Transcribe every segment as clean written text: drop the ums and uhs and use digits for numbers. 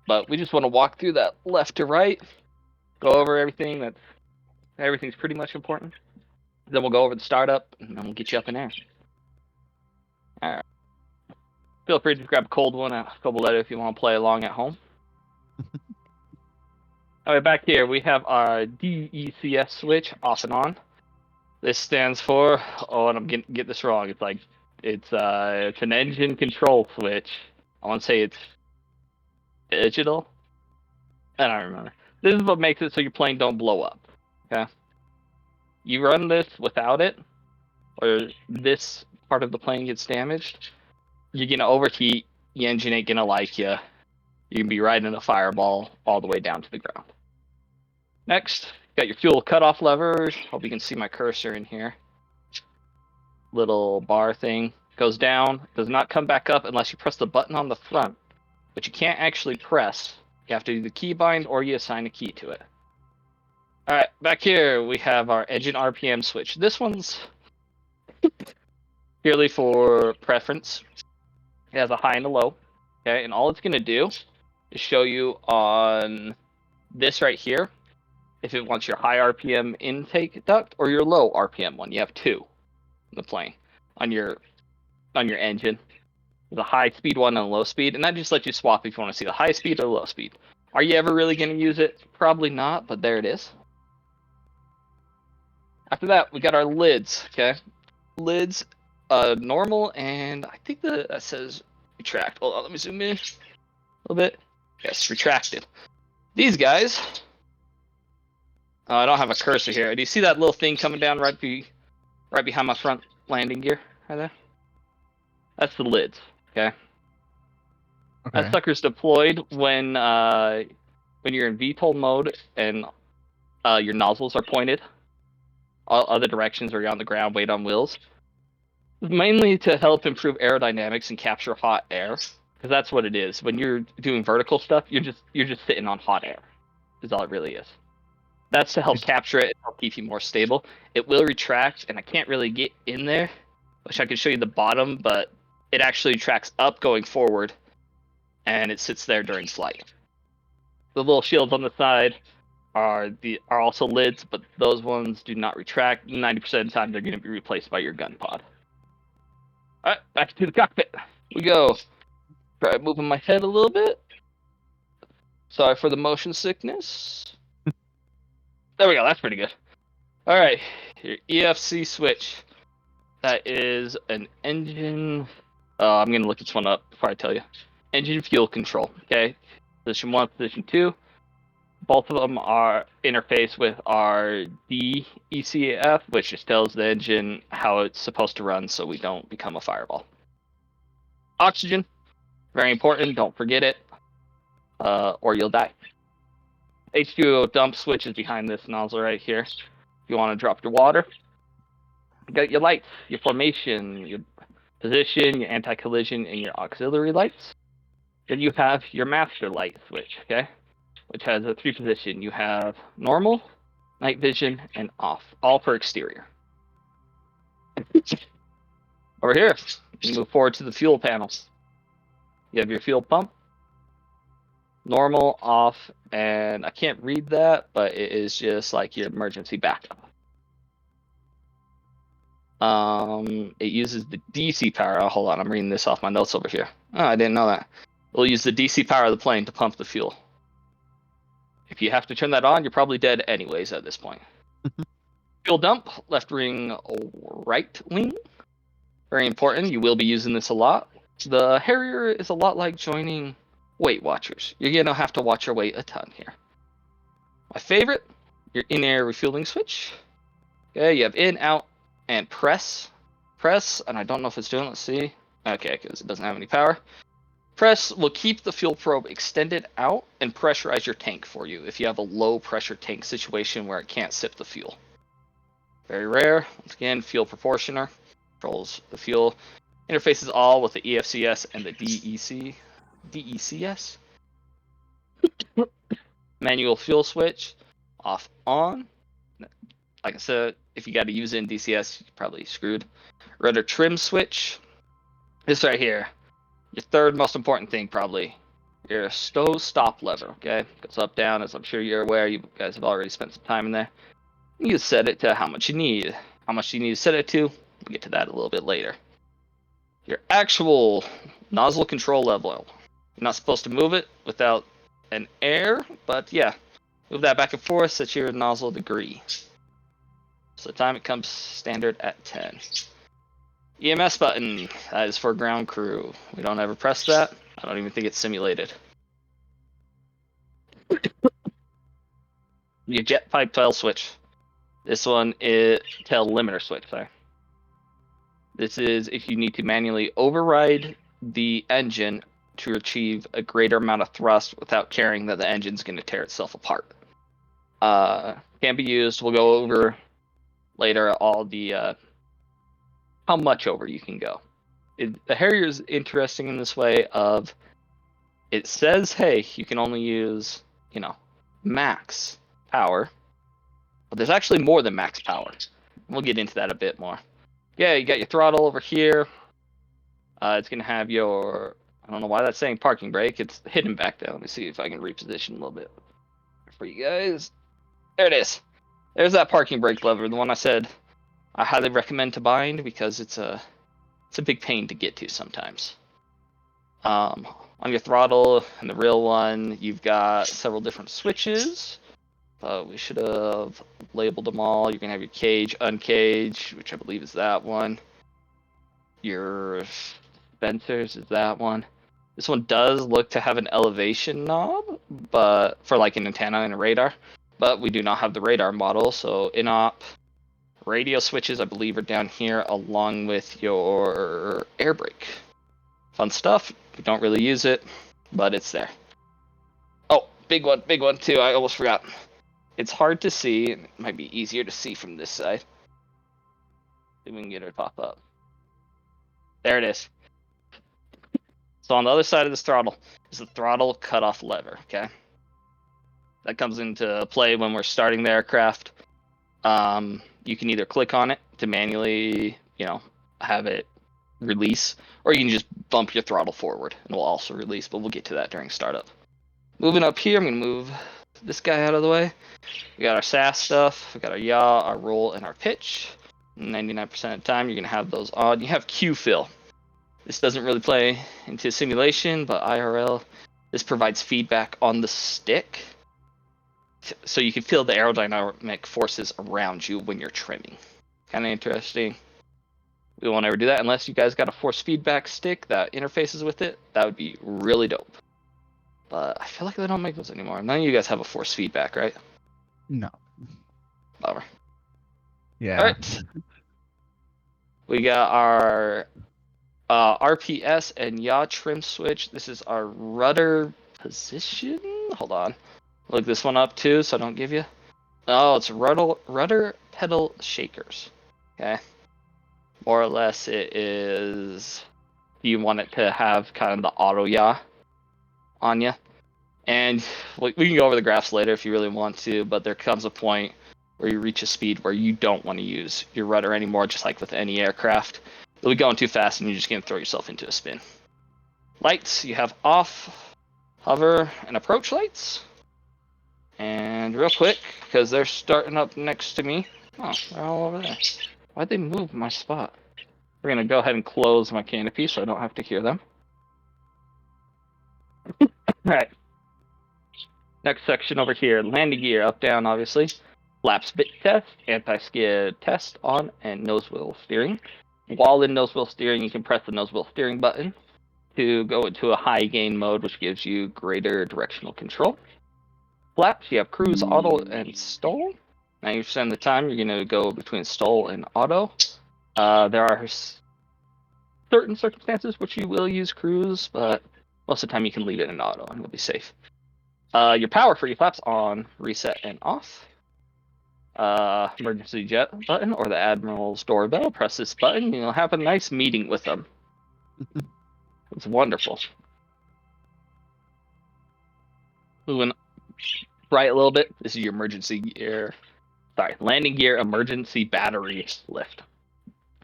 But we just want to walk through that left to right, go over everything. Everything's pretty much important. Then we'll go over the startup, and then we'll get you up in air. All right. Feel free to grab a cold one, a couple letter if you want to play along at home. All right, back here we have our DCS switch off and on. This stands for, and I'm get this wrong. It's an engine control switch. I want to say it's digital. I don't remember. This is what makes it so your plane don't blow up. Okay. You run this without it, or this part of the plane gets damaged, you're gonna overheat. The engine ain't gonna like you. You can be riding a fireball all the way down to the ground. Next, got your fuel cutoff lever. Hope you can see my cursor in here. Little bar thing goes down. Does not come back up unless you press the button on the front, but you can't actually press. You have to do the key bind or you assign a key to it. All right, back here we have our engine RPM switch. This one's purely for preference. It has a high and a low. Okay, and all it's gonna do is show you on this right here if it wants your high RPM intake duct or your low RPM one. You have two in the plane on your engine. There's a high speed one and a low speed, and that just lets you swap if you want to see the high speed or the low speed. Are you ever really going to use it? Probably not, but there it is. After that, we got our lids. Okay, lids, normal, and I think that says retract. Hold on, let me zoom in a little bit. Yes, retracted. These guys. I don't have a cursor here. Do you see that little thing coming down right behind my front landing gear? Right there. That's the lids. Okay. That sucker's deployed when you're in VTOL mode and your nozzles are pointed all other directions or you're on the ground, weight on wheels. Mainly to help improve aerodynamics and capture hot air, because that's what it is. When you're doing vertical stuff, you're just sitting on hot air. Is all it really is. That's to help capture it and help keep you more stable. It will retract, and I can't really get in there. Wish I could show you the bottom, but it actually tracks up going forward, and it sits there during flight. The little shields on the side are also lids, but those ones do not retract. 90% of the time, they're going to be replaced by your gun pod. All right, back to the cockpit. We go. Try moving my head a little bit. Sorry for the motion sickness. There we go. That's pretty good. All right, your EFC switch. That is an engine. I'm going to look this one up before I tell you. Engine fuel control. Okay, position 1, position 2. Both of them are interfaced with our DECF, which just tells the engine how it's supposed to run so we don't become a fireball. Oxygen, very important. Don't forget it, or you'll die. H2O dump switch is behind this nozzle right here. If you want to drop your water. You got your lights, your formation, your position, your anti-collision, and your auxiliary lights. Then you have your master light switch, okay? Which has a 3-position. You have normal, night vision, and off, all for exterior. Over here, you move forward to the fuel panels. You have your fuel pump, normal, off, and I can't read that, but it is just like your emergency backup. It uses the DC power. Oh, hold on, I'm reading this off my notes over here. Oh, I didn't know that. We'll use the DC power of the plane to pump the fuel. If you have to turn that on, you're probably dead anyways at this point. Fuel dump, left wing, right wing. Very important. You will be using this a lot. The Harrier is a lot like joining Weight Watchers. You're going to have to watch your weight a ton here. My favorite, your in-air refueling switch. Okay, you have in, out, and press. Press, and I don't know if it's doing, let's see. Okay, because it doesn't have any power. Press will keep the fuel probe extended out and pressurize your tank for you if you have a low pressure tank situation where it can't sip the fuel. Very rare. Once again, fuel proportioner controls the fuel. Interfaces all with the EFCS and the DECS. Manual fuel switch, off, on. Like I said, if you got to use it in DCS, you're probably screwed. Rudder trim switch. This right here. Your third most important thing, probably, your stop lever, okay? Goes up, down, as I'm sure you're aware. You guys have already spent some time in there. You set it to how much you need. How much do you need to set it to? We'll get to that a little bit later. Your actual nozzle control level. You're not supposed to move it without an air, but yeah. Move that back and forth, set your nozzle degree. So the time it comes standard at 10. EMS button, that is for ground crew. We don't ever press that. I don't even think it's simulated. Your jet pipe tail switch. This one is tail limiter switch, sorry. This is if you need to manually override the engine to achieve a greater amount of thrust without caring that the engine's going to tear itself apart. Can be used. We'll go over later all the how much over you can go. The Harrier is interesting in this way of it says, hey, you can only use, max power, but there's actually more than max power. We'll get into that a bit more. Yeah, you got your throttle over here. It's going to have your, I don't know why that's saying parking brake. It's hidden back there. Let me see if I can reposition a little bit for you guys. There it is. There's that parking brake lever, the one I said I highly recommend to bind because it's a big pain to get to sometimes. On your throttle and the real one, you've got several different switches. We should have labeled them all. You're going to have your cage, uncage, which I believe is that one. Your dispensers is that one. This one does look to have an elevation knob, but for like an antenna and a radar. But we do not have the radar model, so in-op radio switches, I believe, are down here along with your air brake. Fun stuff. We don't really use it, but it's there. Oh, big one too. I almost forgot. It's hard to see. It might be easier to see from this side. See if we can get it to pop up. There it is. So on the other side of this throttle is the throttle cutoff lever, okay? That comes into play when we're starting the aircraft. You can either click on it to manually, have it release, or you can just bump your throttle forward and it will also release, but we'll get to that during startup. Moving up here, I'm going to move this guy out of the way. We got our SAS stuff, we got our yaw, our roll, and our pitch. 99% of the time, you're going to have those on. You have Q fill. This doesn't really play into simulation, but IRL, this provides feedback on the stick, so you can feel the aerodynamic forces around you when you're trimming. Kind of interesting. We won't ever do that unless you guys got a force feedback stick that interfaces with it. That would be really dope. But I feel like they don't make those anymore. None of you guys have a force feedback, right? No. Bummer. Yeah. All right. We got our RPS and yaw trim switch. This is our rudder position. Hold on. Look this one up too, so I don't give you. Oh, it's rudder pedal shakers. Okay. More or less, it is. You want it to have kind of the auto yaw on you, and we can go over the graphs later if you really want to. But there comes a point where you reach a speed where you don't want to use your rudder anymore, just like with any aircraft. You'll be going too fast, and you're just gonna throw yourself into a spin. Lights, you have off, hover, and approach lights. And real quick, because they're starting up next to me. Oh, they're all over there. Why'd they move my spot? We're going to go ahead and close my canopy so I don't have to hear them. Alright. Next section over here. Landing gear, up, down, obviously. Flaps bit test, anti-skid test on, and nose wheel steering. While in nose wheel steering, you can press the nose wheel steering button to go into a high gain mode, which gives you greater directional control. Flaps, you have cruise, auto, and stall. 90% of the time, you're going to go between stall and auto. There are certain circumstances which you will use cruise, but most of the time you can leave it in auto and you'll be safe. Your power for your flaps on, reset, and off. Emergency jet button or the Admiral's doorbell. Press this button and you'll have a nice meeting with them. It's wonderful. Moving right a little bit. This is your emergency gear. Sorry, landing gear emergency battery lift.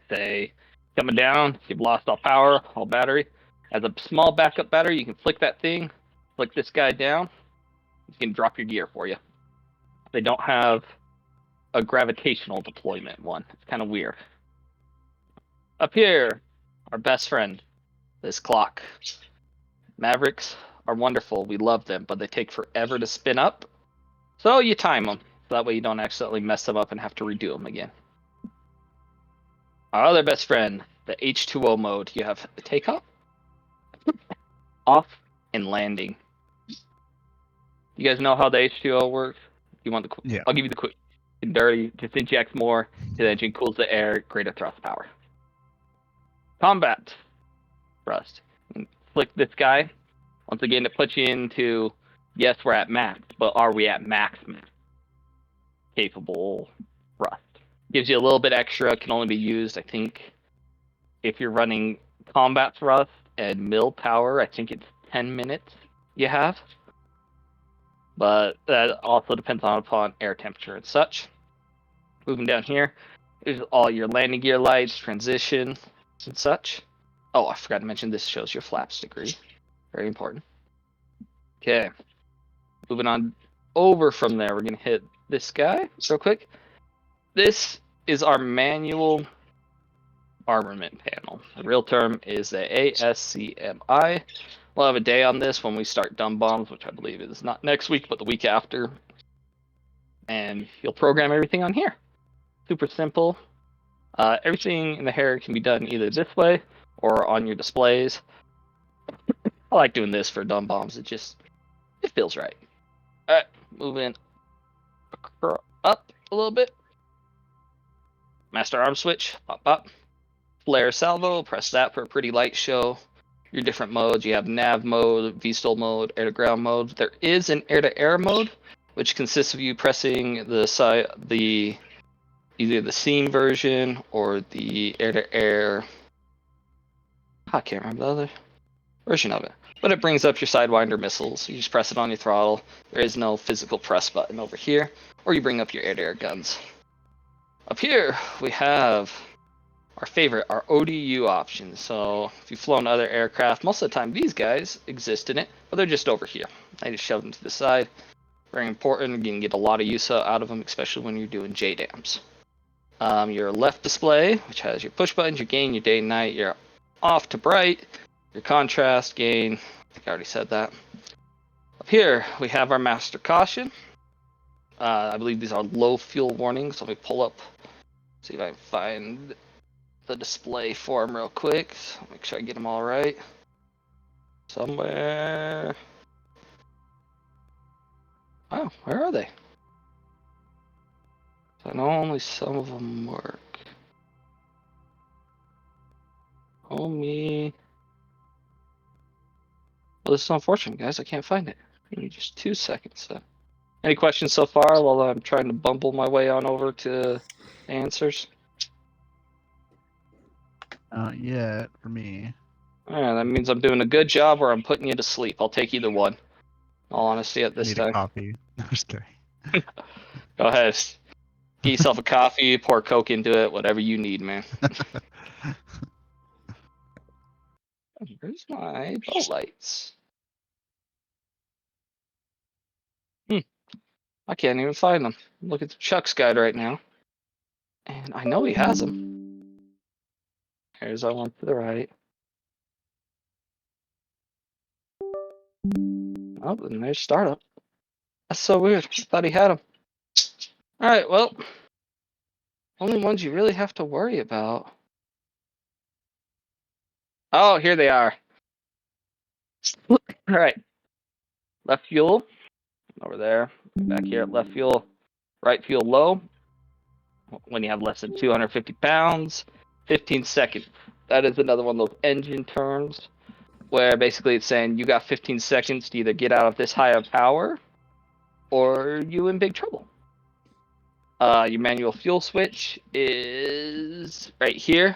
Say, coming down, you've lost all power, all battery. As a small backup battery, you can flick that thing, Flick this guy down. You can drop your gear for you. They don't have a gravitational deployment one. It's kind of weird. Up here, our best friend, this clock. Mavericks are wonderful. We love them, but they take forever to spin up. So you time them. So that way you don't accidentally mess them up and have to redo them again. Our other best friend, the H2O mode. You have takeoff, off, and landing. You guys know how the H2O works? You want the? Yeah. I'll give you the quick and dirty. Just injects more. The engine cools the air. Greater thrust power. Combat thrust. Flick this guy. Once again, it puts you into. Yes, we're at max, but are we at max capable thrust? Gives you a little bit extra. Can only be used, I think, if you're running combat thrust and mill power. I think it's 10 minutes you have. But that also depends upon air temperature and such. Moving down here, there's all your landing gear lights, transition, and such. Oh, I forgot to mention this shows your flaps degree. Very important. Okay. Moving on over from there, we're going to hit this guy real quick. This is our manual armament panel. The real term is the ASCMI. We'll have a day on this when we start dumb bombs, which I believe is not next week, but the week after. And you'll program everything on here. Super simple. Everything in the Harrier can be done either this way or on your displays. I like doing this for dumb bombs. It feels right. All right, moving up a little bit. Master arm switch, pop, pop. Flare salvo, press that for a pretty light show. Your different modes, you have nav mode, VSTOL mode, air to ground mode. There is an air to air mode, which consists of you pressing either the seam version or the air to air. I can't remember the other version of it, but it brings up your Sidewinder missiles. You just press it on your throttle. There is no physical press button over here, or you bring up your air to air guns. Up here we have our favorite, our ODU options. So if you've flown other aircraft, most of the time these guys exist in it, but they're just over here. I just shove them to the side. Very important. You can get a lot of use out of them, especially when you're doing JDAMs. Your left display, which has your push buttons, your gain, your day and night, your off to bright, your contrast, gain. I think I already said that. Up here, we have our master caution. I believe these are low fuel warnings. Let me pull up, see if I can find the display for them real quick. So make sure I get them all right. Somewhere. Oh, where are they? I know only some of them work. Oh me. Well, this is unfortunate, guys. I can't find it. Give me just 2 seconds. Any questions so far while I'm trying to bumble my way on over to answers? Yeah, for me. Yeah, that means I'm doing a good job or I'm putting you to sleep. I'll take either one. In all honesty, at this Need time. a coffee. I'm just kidding. Go ahead. Get yourself a coffee, pour Coke into it, whatever you need, man. Where's my boat lights? I can't even find them. Look at Chuck's guide right now. And I know he has them. Here's our one to the right. Oh, and there's startup. That's so weird. I thought he had them. Alright, well. Only ones you really have to worry about. Oh, here they are. Alright. Left fuel. Over there. Back here at left fuel. Right fuel low. When you have less than 250 pounds. 15 seconds. That is another one of those engine terms where basically it's saying you got 15 seconds to either get out of this high of power or you in big trouble. Your manual fuel switch is right here.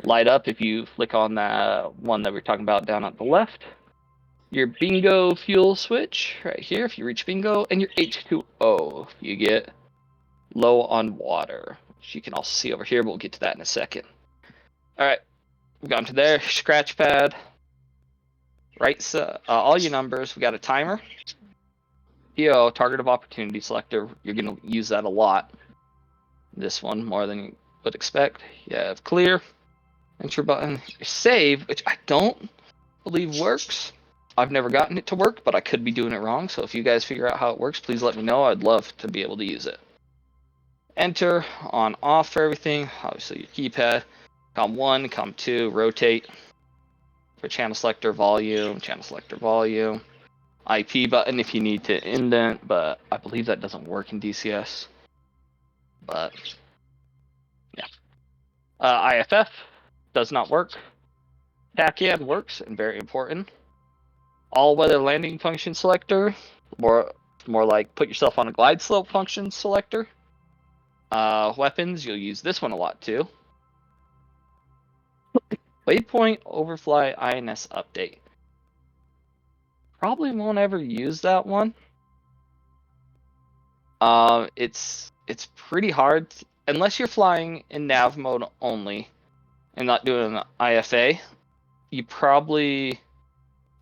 Light up if you flick on that one that we we're talking about down at the left. Your bingo fuel switch right here if you reach bingo, and your H2O if you get low on water, which you can also see over here, but we'll get to that in a second. All right, we've gotten to there. Scratch pad. right? So all your numbers. We got a timer. PO, target of opportunity selector. You're gonna use that a lot. This one more than you would expect. You have clear, enter button, save, which I don't believe works. I've never gotten it to work, but I could be doing it wrong. So if you guys figure out how it works, please let me know. I'd love to be able to use it. Enter, on, off for everything. Obviously your keypad. COM1, COM2, rotate. For channel selector, volume, IP button if you need to indent, but I believe that doesn't work in DCS. But yeah. IFF does not work. TACAN works and very important. All weather landing function selector, more like put yourself on a glide slope function selector. Weapons, you'll use this one a lot too. Waypoint overfly INS update. Probably won't ever use that one. It's pretty hard unless you're flying in nav mode only and not doing an IFA. You probably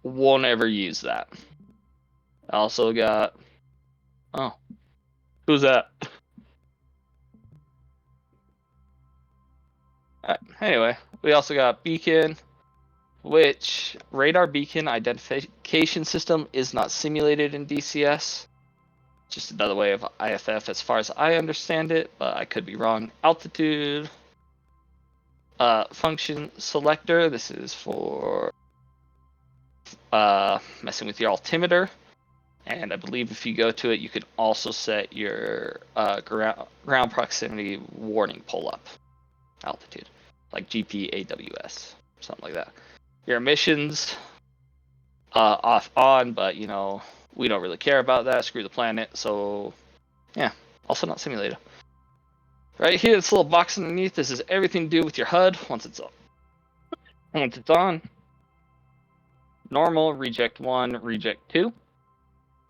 won't ever use that. I also got. Oh, who's that? Anyway, we also got beacon, which radar beacon identification system is not simulated in DCS. Just another way of IFF as far as I understand it, but I could be wrong. Altitude function selector. This is for messing with your altimeter. And I believe if you go to it, you can also set your ground proximity warning pull up altitude, like GPAWS, something like that. Your emissions off on, but you know we don't really care about that. Screw the planet. So yeah, also not simulated. Right here, this little box underneath. This is everything to do with your HUD once it's on. Normal, reject 1, reject 2.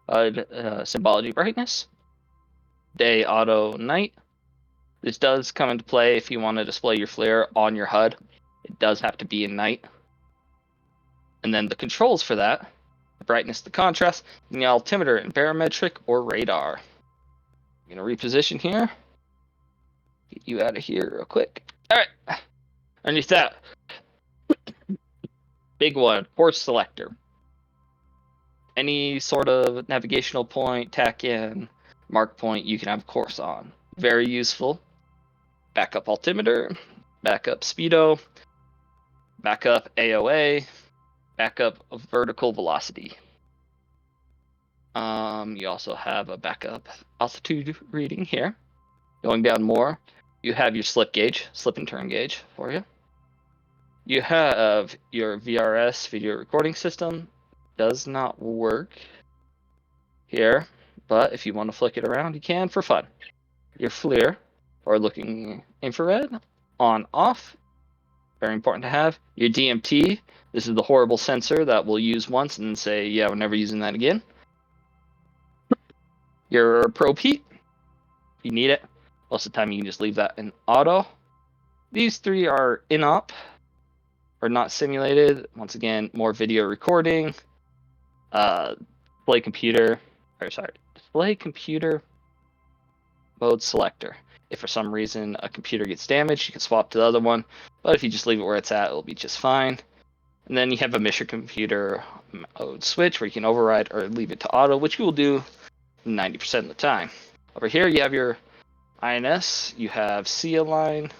HUD symbology brightness. Day, auto, night. This does come into play if you want to display your flare on your HUD. It does have to be in night. And then the controls for that, the brightness, the contrast, and the altimeter and barometric or radar. I'm going to reposition here. Get you out of here real quick. All right. Underneath that, big one, course selector. Any sort of navigational point, tack in, mark point, you can have course on. Very useful. Backup altimeter, backup speedo, backup AOA, backup of vertical velocity. You also have a backup altitude reading here. Going down more, you have your slip gauge, slip and turn gauge for you. You have your VRS video recording system. Does not work here, but if you want to flick it around, you can for fun. Your FLIR, or looking infrared, on, off. Very important to have. Your DMT, this is the horrible sensor that we'll use once and say, yeah, we're never using that again. Your probe heat, if you need it. Most of the time you can just leave that in auto. These three are in-op, or not simulated. Once again, more video recording. Display computer mode selector. If for some reason a computer gets damaged, you can swap to the other one. But if you just leave it where it's at, it'll be just fine. And then you have a mission computer mode switch where you can override or leave it to auto, which you will do 90% of the time. Over here, you have your INS. You have C align,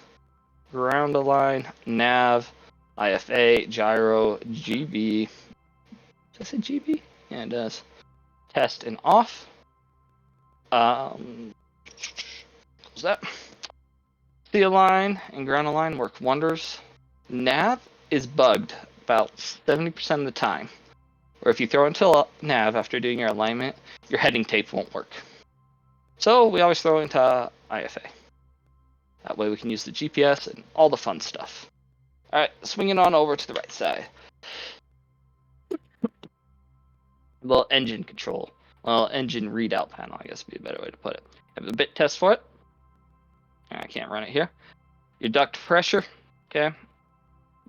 ground align, nav, IFA, gyro, GB. Does it say GB? Yeah, it does. Test and off. What's that? C align and ground align work wonders. Nav is bugged about 70% of the time. Or if you throw into nav after doing your alignment, your heading tape won't work. So we always throw into IFA. That way we can use the GPS and all the fun stuff. Alright, swinging on over to the right side. A little engine control. Well, engine readout panel, I guess would be a better way to put it. I have the bit test for it. I can't run it here. Your duct pressure, okay.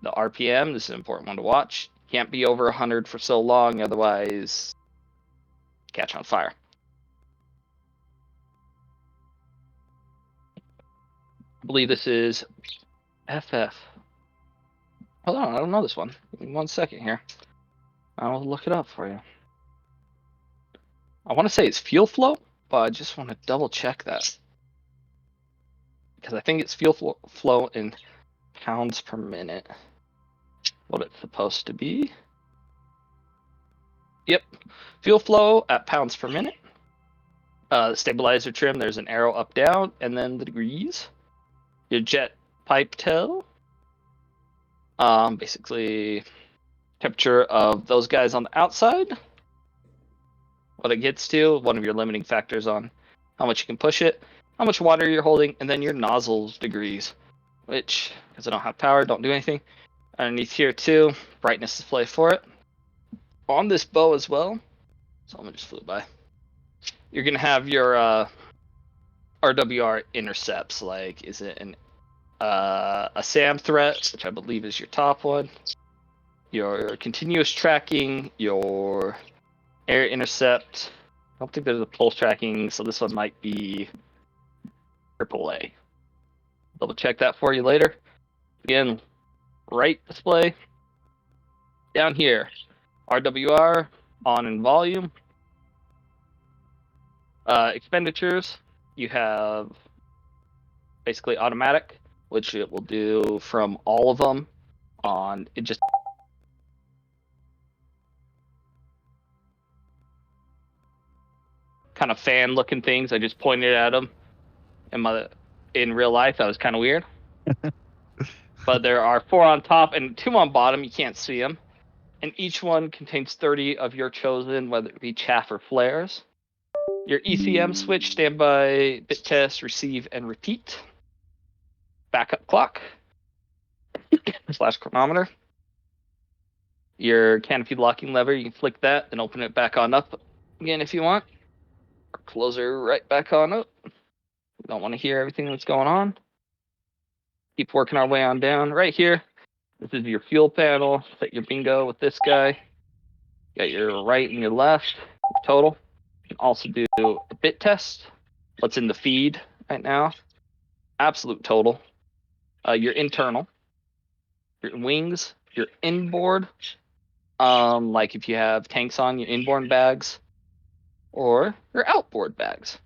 The RPM, this is an important one to watch. Can't be over 100 for so long, otherwise catch on fire. I believe this is FF. Hold on, I don't know this one. Give me 1 second here. I'll look it up for you. I want to say it's fuel flow, but I just want to double check that. Because I think it's fuel flow in pounds per minute. What it's supposed to be. Yep. Fuel flow at pounds per minute. The stabilizer trim, there's an arrow up, down, and then the degrees. Your jet pipe tail. Basically, temperature of those guys on the outside. What it gets to, one of your limiting factors on how much you can push it, how much water you're holding, and then your nozzles degrees, which, because I don't have power, don't do anything. Underneath here too, brightness display for it. On this bow as well, someone just flew by. You're gonna have your RWR intercepts, like is it a SAM threat, which I believe is your top one, your continuous tracking, your air intercept. I don't think there's a pulse tracking, so this one might be AAA. Double check that for you later. Again, right display. Down here, RWR, on in volume. Expenditures, you have basically automatic, which it will do from all of them on, it just kind of fan looking things. I just pointed at them in real life. That was kind of weird. But there are 4 on top and 2 on bottom. You can't see them. And each one contains 30 of your chosen, whether it be chaff or flares. Your ECM switch, standby, bit test, receive, and repeat. Backup clock / chronometer. Your canopy locking lever, you can flick that and open it back on up again if you want. Or close her right back on up. We don't want to hear everything that's going on. Keep working our way on down. Right here, this is your fuel panel. Set your bingo with this guy. Got your right and your left, total. You can also do a bit test. What's in the feed right now? Absolute total. Your internal, your wings, your inboard. Like if you have tanks on, your inboard bags, or your outboard bags.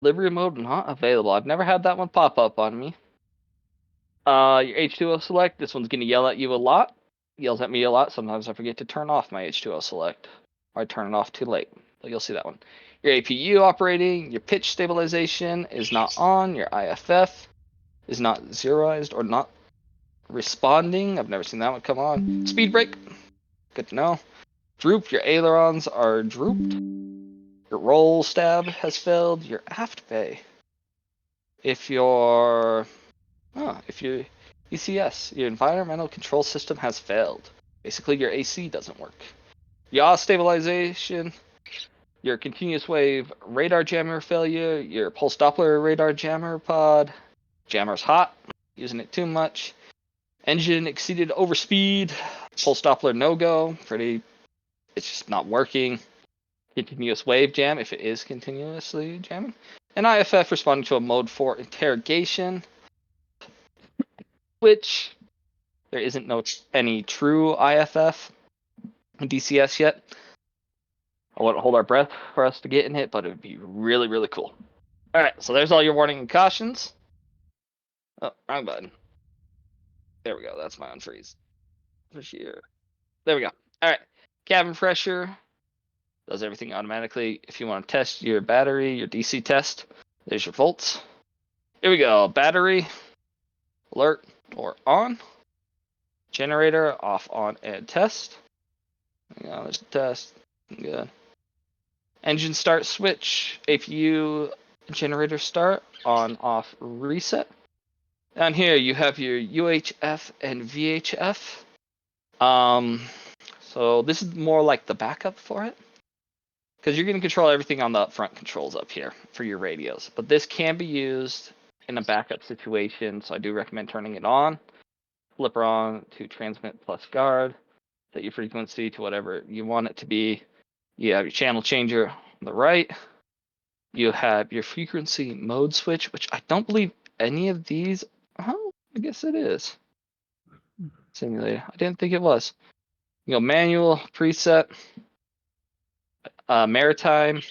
Delivery mode not available. I've never had that one pop up on me. Your H2O select. This one's gonna yell at you a lot. Yells at me a lot. Sometimes I forget to turn off my H2O select, or I turn it off too late. So you'll see that one. Your APU operating. Your pitch stabilization is not on. Your IFF is not zeroized or not responding. I've never seen that one come on. Speed brake. Good to know. Droop. Your ailerons are drooped. Your roll stab has failed. Your aft bay. If your DCS, your environmental control system has failed. Basically, your AC doesn't work. Yaw stabilization, your continuous wave radar jammer failure, your pulse Doppler radar jammer pod. Jammer's hot, using it too much. Engine exceeded overspeed. Pulse Doppler no-go. It's just not working. Continuous wave jam, if it is continuously jamming. And IFF responding to a mode 4 interrogation, which there isn't any true IFF in DCS yet. I wouldn't hold our breath for us to get in it, but it would be really, really cool. All right, so there's all your warning and cautions. Oh, wrong button. There we go. That's my unfreeze. For sure. There we go. All right. Cabin pressure does everything automatically. If you want to test your battery, your DC test, there's your volts. Here we go. Battery, alert or on. Generator, off, on, and test. Yeah, there's the test. Good. Engine start switch, APU generator start, on, off, reset. Down here you have your UHF and VHF. So this is more like the backup for it, because you're going to control everything on the upfront controls up here for your radios. But this can be used in a backup situation, so I do recommend turning it on. flipper on to transmit plus guard. Set your frequency to whatever you want it to be. You have your channel changer on the right. You have your frequency mode switch, which I don't believe any of these. Oh, I guess it is. Simulator. I didn't think it was. You go manual, preset, maritime.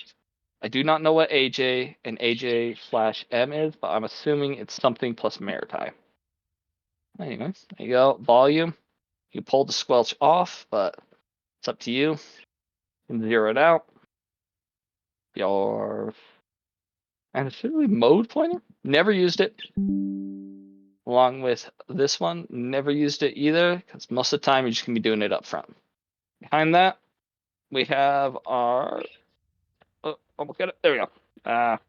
I do not know what AJ and AJ/M is, but I'm assuming it's something plus maritime. Anyways, there you go. Volume. You pull the squelch off, but it's up to you. You can zero it out. And it's really mode pointer. Never used it. Along with this one, never used it either, because most of the time you're just gonna be doing it up front. Behind that, we have our. Oh, almost got it. There we go.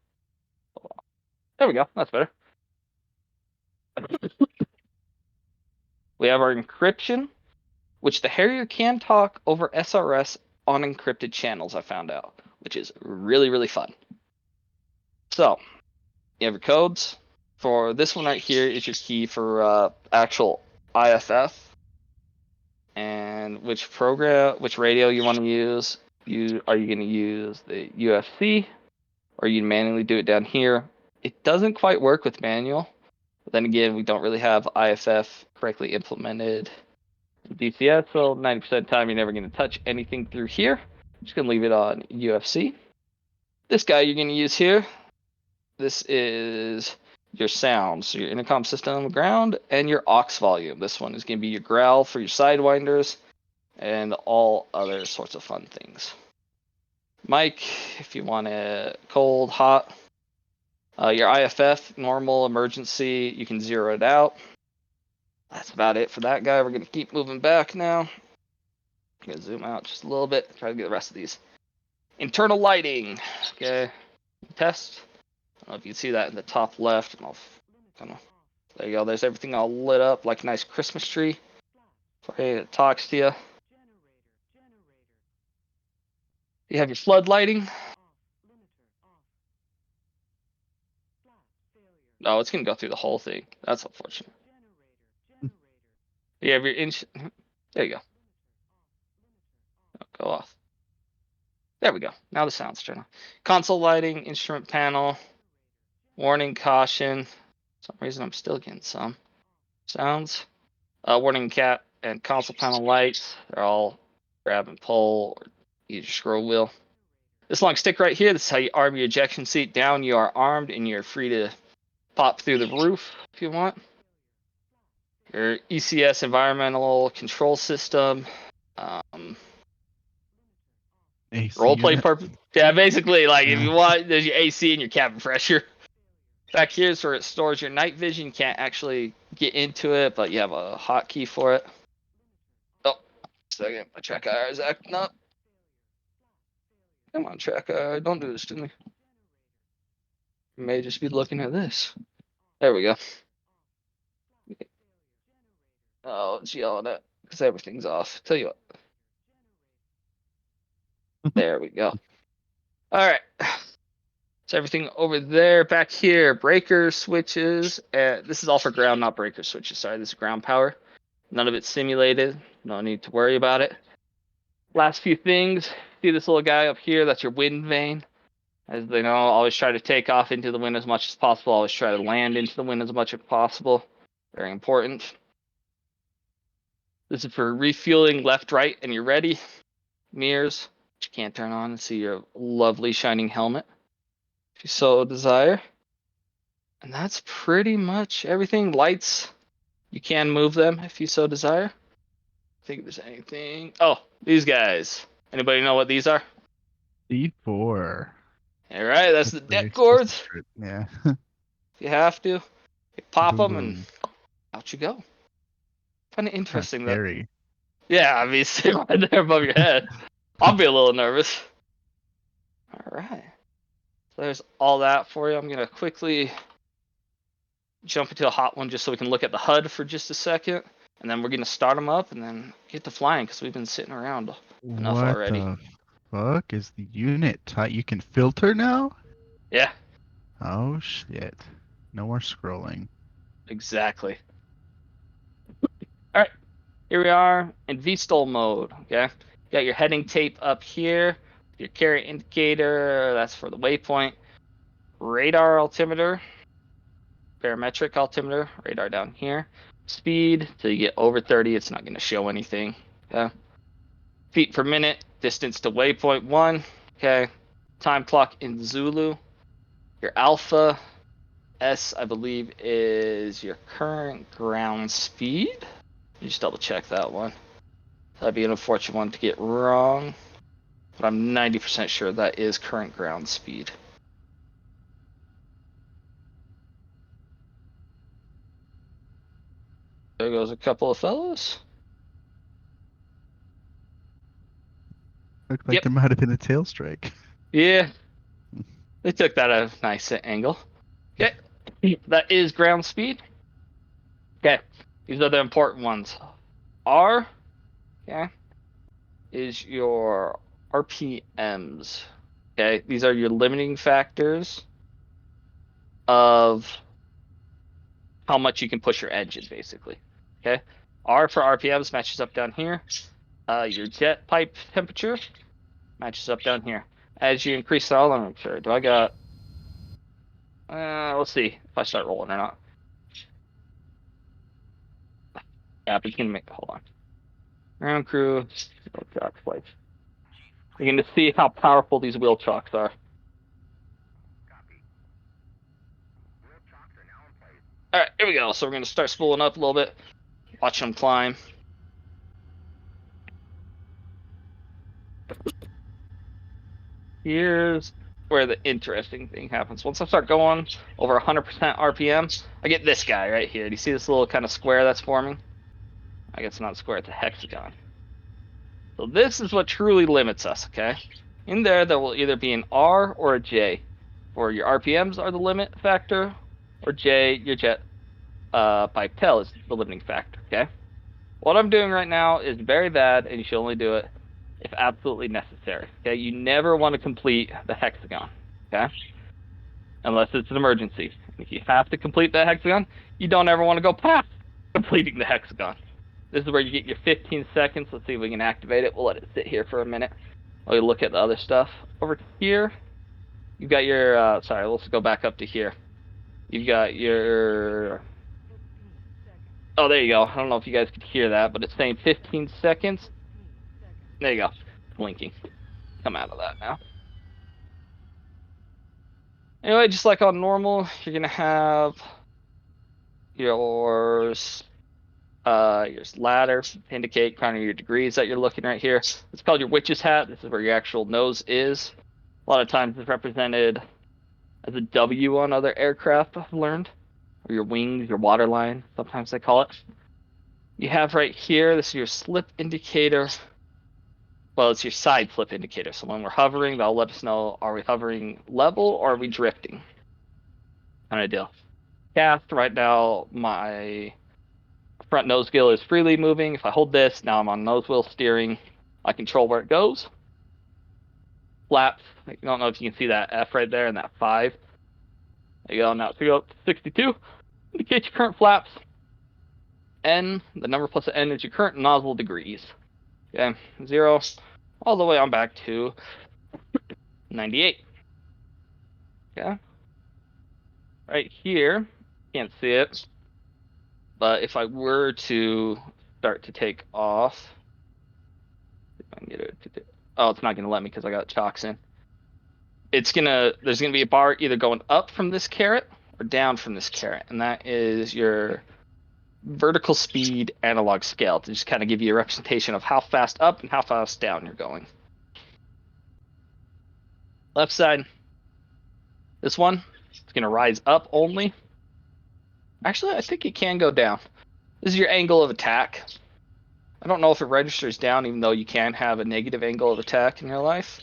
There we go. That's better. We have our encryption, which the Harrier can talk over SRS on encrypted channels, I found out, which is really, really fun. So, you have your codes. For this one right here is your key for actual IFF and which radio you want to use. Are you going to use the UFC or you manually do it down here? It doesn't quite work with manual. But then again, we don't really have IFF correctly implemented in DCS, so 90% of the time you're never going to touch anything through here. I'm just going to leave it on UFC. This guy you're going to use here, this is your sound. So your intercom system ground and your aux volume. This one is going to be your growl for your sidewinders and all other sorts of fun things. Mic, if you want it cold, hot. Your IFF, normal, emergency, you can zero it out. That's about it for that guy. We're going to keep moving back now. I'm going to zoom out just a little bit, try to get the rest of these. Internal lighting. Okay, test. I don't know if you can see that in the top left. There you go. There's everything all lit up like a nice Christmas tree. Okay, it talks to you. You have your flood lighting. No, it's going to go through the whole thing. That's unfortunate. You have your there you go. Go off. There we go. Now the sound's turned on. Console lighting, instrument panel, warning, caution. For some reason I'm still getting some sounds. Warning cap and console panel lights. They're all grab and pull or use your scroll wheel. This long stick right here, this is how you arm your ejection seat. Down you are armed and you're free to pop through the roof if you want. Your ECS environmental control system. Role play purpose. Yeah, basically, like if you want, there's your AC and your cabin pressure. Back here is where it stores your night vision. You can't actually get into it, but you have a hotkey for it. Oh, second, my track IR is acting up. Come on, track IR, don't do this to me. You may just be looking at this. There we go. Oh, it's yelling at because everything's off. Tell you what. There we go. All right. So everything over there, back here, breaker switches. This is all for ground, not breaker switches. Sorry, this is ground power. None of it's simulated. No need to worry about it. Last few things. See this little guy up here? That's your wind vane. As they know, always try to take off into the wind as much as possible. Always try to land into the wind as much as possible. Very important. This is for refueling left, right, and you're ready. Mirrors, which you can't turn on and see your lovely shining helmet if you so desire. And that's pretty much everything. Lights, you can move them if you so desire. I think there's anything. Oh, these guys. Anybody know what these are? C4. All right, that's the deck cords. Yeah. If you have to, you pop them and out you go. Kind of interesting though. Yeah, I mean, sit right there above your head. I'll be a little nervous. All right. So there's all that for you. I'm going to quickly jump into a hot one just so we can look at the HUD for just a second. And then we're going to start them up and then get to flying because we've been sitting around enough already. What the fuck is the unit type? You can filter now? Yeah. Oh, shit. No more scrolling. Exactly. Here we are in VSTOL mode, okay? Got your heading tape up here, your carrier indicator, that's for the waypoint, radar altimeter, parametric altimeter, radar down here, speed, till you get over 30, it's not going to show anything, okay? Feet per minute, distance to waypoint 1, okay? Time clock in Zulu, your alpha, S, I believe, is your current ground speed. Let me just double check that one. That'd be an unfortunate one to get wrong, but I'm 90% sure that is current ground speed. There goes a couple of fellows. Looked like Yep. there might have been a tail strike. Yeah, they took that at a nice angle. Okay, that is ground speed. Okay, these are the important ones. R, okay, is your RPMs. Okay, these are your limiting factors of how much you can push your engine, basically. Okay, R for RPMs matches up down here. Your jet pipe temperature matches up down here. As you increase the, let me make sure. Do I got? Let's see if I start rolling or not. Yeah, but it's gonna make. Hold on. Ground crew, wheel chock flight. You're gonna see how powerful these wheel chocks are. All right, here we go. So we're gonna start spooling up a little bit. Watch them climb. Here's where the interesting thing happens. Once I start going over 100% RPM, I get this guy right here. Do you see this little kind of square that's forming? I guess it's not a square, it's a hexagon. So this is what truly limits us, okay? In there will either be an R or a J. Or your RPMs are the limit factor, or J, your jet pipe tail is the limiting factor, okay? What I'm doing right now is very bad, and you should only do it if absolutely necessary, okay? You never want to complete the hexagon, okay? Unless it's an emergency. If you have to complete that hexagon, you don't ever want to go past completing the hexagon. This is where you get your 15 seconds. Let's see if we can activate it. We'll let it sit here for a minute while we look at the other stuff. Over here, you've got your, sorry, let's go back up to here. You've got your, oh, there you go. I don't know if you guys could hear that, but it's saying 15 seconds. There you go. Blinking. Come out of that now. Anyway, just like on normal, you're going to have your ladder to indicate kind of your degrees that you're looking right here. It's called your witch's hat. This is where your actual nose is. A lot of times it's represented as a W on other aircraft, I've learned. Or your wings, your waterline, sometimes they call it. You have right here, this is your slip indicator. Well, it's your side slip indicator. So when we're hovering, that'll let us know, are we hovering level or are we drifting? Kind of deal. Cast, right now, my front nose wheel is freely moving. If I hold this, now I'm on nose wheel steering. I control where it goes. Flaps, I don't know if you can see that F right there and that 5. There you go. Now it's going to go up to 62. Indicate your current flaps. N, the number plus the N is your current nozzle degrees. Okay, 0 all the way on back to 98. Okay. Right here, can't see it, but if I were to start to take off, if I can get it to do, oh, it's not going to let me because I got chocks in. There's going to be a bar either going up from this caret or down from this caret, and that is your vertical speed analog scale to just kind of give you a representation of how fast up and how fast down you're going. Left side, this one, it's going to rise up only. Actually, I think it can go down. This is your angle of attack. I don't know if it registers down, even though you can have a negative angle of attack in your life.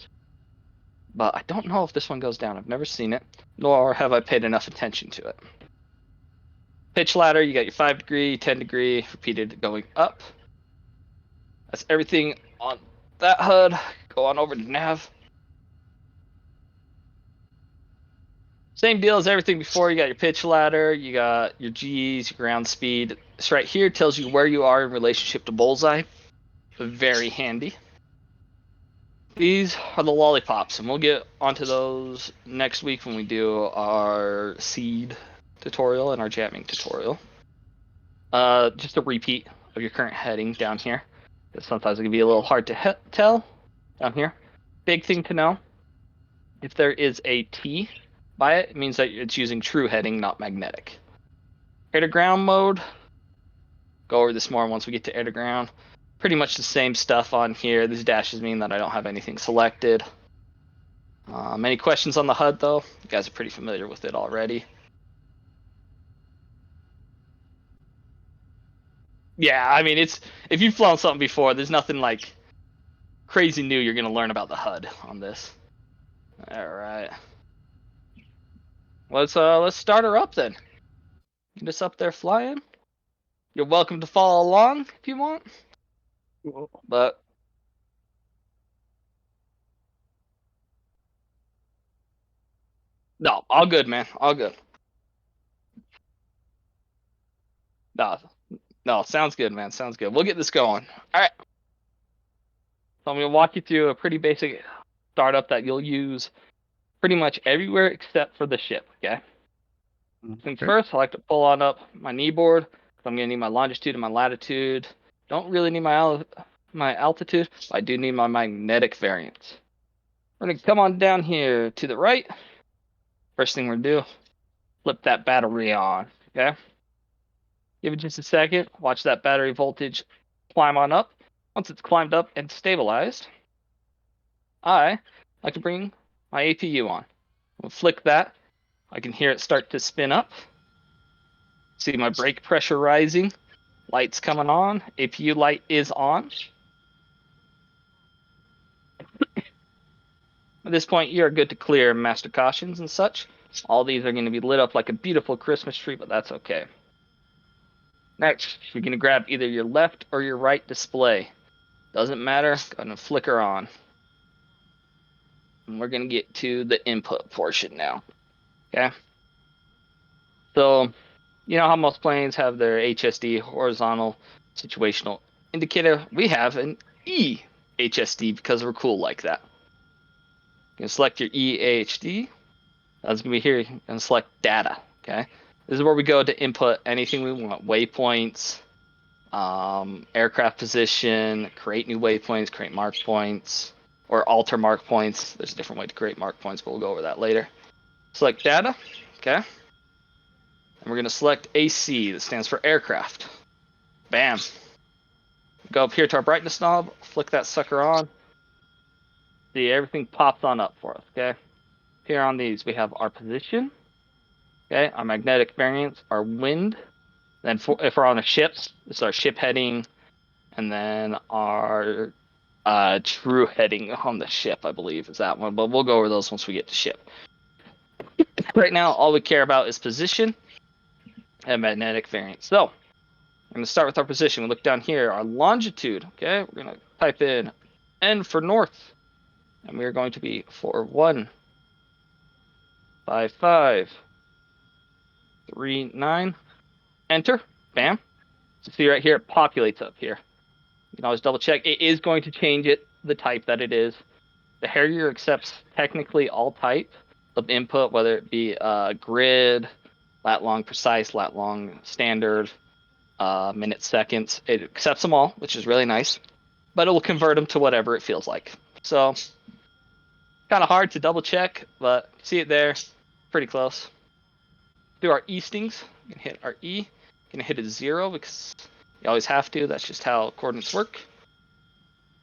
But I don't know if this one goes down. I've never seen it, nor have I paid enough attention to it. Pitch ladder, you got your 5 degree, 10 degree, repeated going up. That's everything on that HUD. Go on over to nav. Same deal as everything before. You got your pitch ladder, you got your G's, your ground speed. This right here tells you where you are in relationship to bullseye. Very handy. These are the lollipops, and we'll get onto those next week when we do our seed tutorial and our jamming tutorial. Just a repeat of your current heading down here. Because sometimes it can be a little hard to tell down here. Big thing to know, if there is a T by it, it means that it's using true heading, not magnetic. Air to ground mode, go over this more once we get to air to ground. Pretty much the same stuff on here. These dashes mean that I don't have anything selected. Any questions on the HUD though? You guys are pretty familiar with it already. Yeah, I mean, it's if you've flown something before, there's nothing like crazy new you're gonna learn about the HUD on this. All right, let's start her up then. Get us up there flying. You're welcome to follow along if you want, but no, all good, man, all good. No, no, sounds good, man, sounds good. We'll get this going. All right, so I'm gonna walk you through a pretty basic startup that you'll use pretty much everywhere except for the ship. Okay. Things first, I like to pull on up my knee board. I'm going to need my longitude and my latitude. Don't really need my altitude, but I do need my magnetic variance. We're going to come on down here to the right. First thing we're going to do, flip that battery on, okay? Give it just a second. Watch that battery voltage climb on up. Once it's climbed up and stabilized, I like to bring my APU on. We'll flick that. I can hear it start to spin up. See my brake pressure rising. Lights coming on. APU light is on. At this point, you're good to clear master cautions and such. All these are going to be lit up like a beautiful Christmas tree, but that's okay. Next, you're going to grab either your left or your right display. Doesn't matter. Going to flicker on. And we're going to get to the input portion now. Okay. So, you know how most planes have their HSD, horizontal situational indicator? We have an EHSD because we're cool like that. You can select your EHD. That's going to be here. You can select data. Okay. This is where we go to input anything we want. Waypoints, aircraft position, create new waypoints, create mark points, or alter mark points. There's a different way to create mark points, but we'll go over that later. Select data. Okay. And we're going to select AC. That stands for aircraft. Bam. Go up here to our brightness knob. Flick that sucker on. See, everything pops on up for us. Okay. Here on these, we have our position. Okay, our magnetic variance, our wind. Then if we're on a ship, this is our ship heading, and then our true heading on the ship, I believe, is that one. But we'll go over those once we get to ship. Right now, all we care about is position and magnetic variance. So, I'm going to start with our position. We look down here, our longitude. Okay, we're going to type in N for north, and we're going to be 415539. Enter. Bam. So see right here, it populates up here. You can always double check. It is going to change it, the type that it is. The Harrier accepts technically all type of input, whether it be grid, lat long precise, lat long standard, minutes, seconds. It accepts them all, which is really nice. But it will convert them to whatever it feels like. So kind of hard to double check, but see it there. Pretty close. Do our eastings. We can hit our E. Gonna hit it 0 because you always have to. That's just how coordinates work.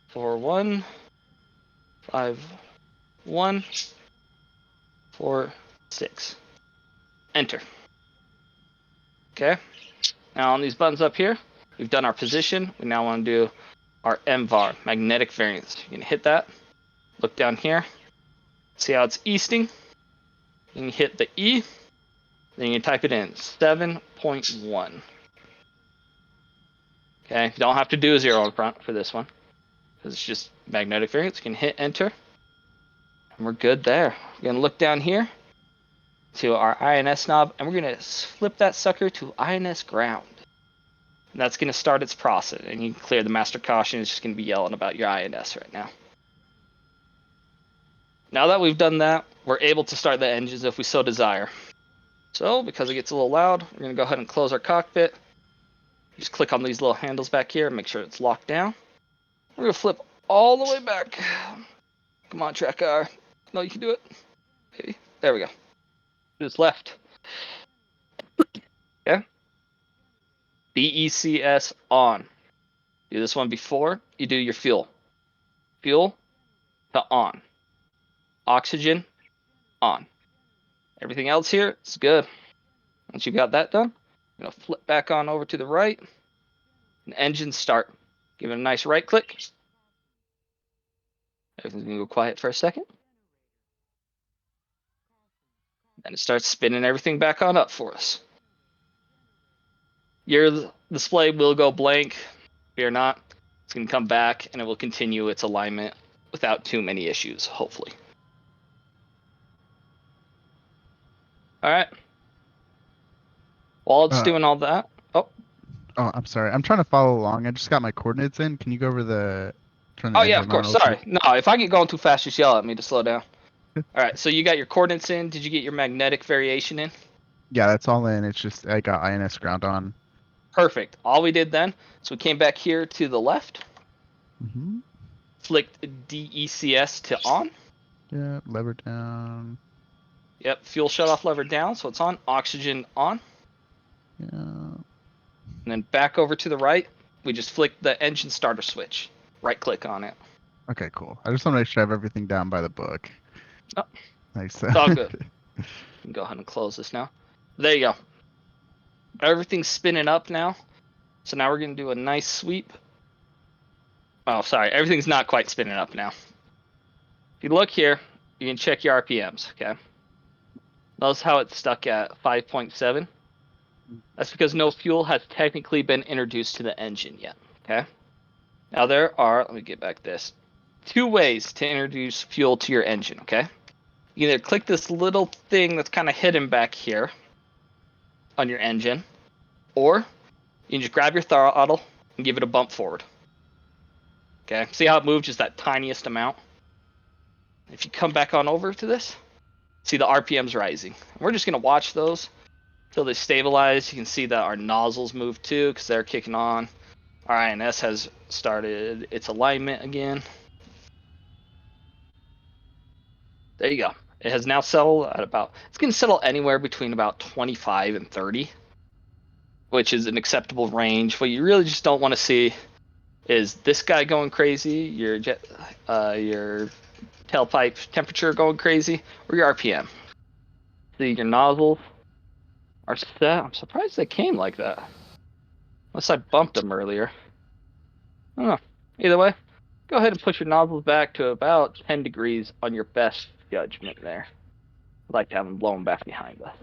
415146. Enter. Okay. Now on these buttons up here, we've done our position. We now want to do our MVAR, magnetic variance. You can hit that. Look down here. See how it's easting. You can hit the E. Then you can type it in 7.1. Okay, you don't have to do a 0 in front for this one, because it's just magnetic variance. You can hit enter, and we're good there. We're going to look down here to our INS knob, and we're going to flip that sucker to INS ground. And that's going to start its process, and you can clear the master caution. It's just going to be yelling about your INS right now. Now that we've done that, we're able to start the engines if we so desire. So, because it gets a little loud, we're going to go ahead and close our cockpit. Just click on these little handles back here, make sure it's locked down. We're going to flip all the way back. Come on, track car. No, you can do it. Okay, there we go. Just left. Okay. DCS on. Do this one before you do your fuel. Fuel to on. Oxygen on. Everything else here is good. Once you got that done, I'm going to flip back on over to the right. And engine start. Give it a nice right click. Everything's going to go quiet for a second. And it starts spinning everything back on up for us. Your display will go blank. Fear not. It's going to come back and it will continue its alignment without too many issues, hopefully. All right. While it's doing all that. Oh, I'm sorry. I'm trying to follow along. I just got my coordinates in. Can you go over the... Oh, yeah, of course. Sorry. No, if I get going too fast, just yell at me to slow down. All right, so you got your coordinates in. Did you get your magnetic variation in? Yeah, that's all in. It's just I got INS ground on. Perfect. All we did then is we came back here to the left. Mm-hmm. Flicked DECS to on. Yeah, lever down. Yep, fuel shutoff lever down, so it's on. Oxygen on. Yeah. And then back over to the right, we just flicked the engine starter switch. Right click on it. Okay, cool. I just want to make sure I have everything down by the book. Oh, nice. It's all good. You can go ahead and close this now. There you go. Everything's spinning up now. So now we're going to do a nice sweep. Oh, sorry. Everything's not quite spinning up now. If you look here, you can check your RPMs, okay? Notice how it's stuck at 5.7. That's because no fuel has technically been introduced to the engine yet, okay? Now there are, let me get back this, 2 ways to introduce fuel to your engine, okay? You either click this little thing that's kind of hidden back here on your engine, or you can just grab your throttle and give it a bump forward. Okay, see how it moved just that tiniest amount? If you come back on over to this, see the RPMs rising. We're just going to watch those until they stabilize. You can see that our nozzles move too because they're kicking on. Our INS has started its alignment again. There you go. It has now settled at about, it's going to settle anywhere between about 25 and 30, which is an acceptable range. What you really just don't want to see is this guy going crazy, your tailpipe temperature going crazy, or your RPM. See, your nozzles are set. I'm surprised they came like that. Unless I bumped them earlier. I don't know. Either way, go ahead and push your nozzles back to about 10 degrees on your best judgment there. I'd like to have them blown back behind us.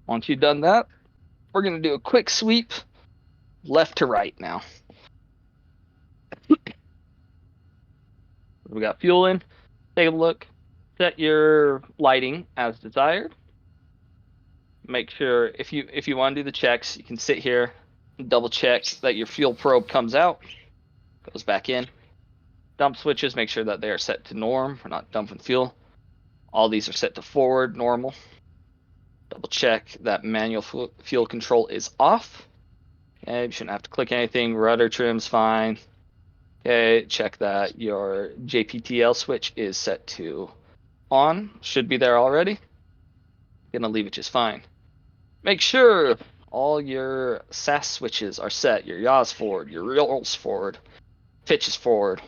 Once you've done that, we're going to do a quick sweep left to right now. We got fuel in. Take a look. Set your lighting as desired. Make sure if you want to do the checks, you can sit here and double check that your fuel probe comes out, goes back in. Dump switches, make sure that they are set to norm. We're not dumping fuel. All these are set to forward, normal. Double check that manual fuel control is off. Okay, you shouldn't have to click anything. Rudder trim's fine. Okay, check that your JPTL switch is set to on. Should be there already. Gonna leave it just fine. Make sure all your SAS switches are set. Your yaws forward, your rolls forward, pitches forward.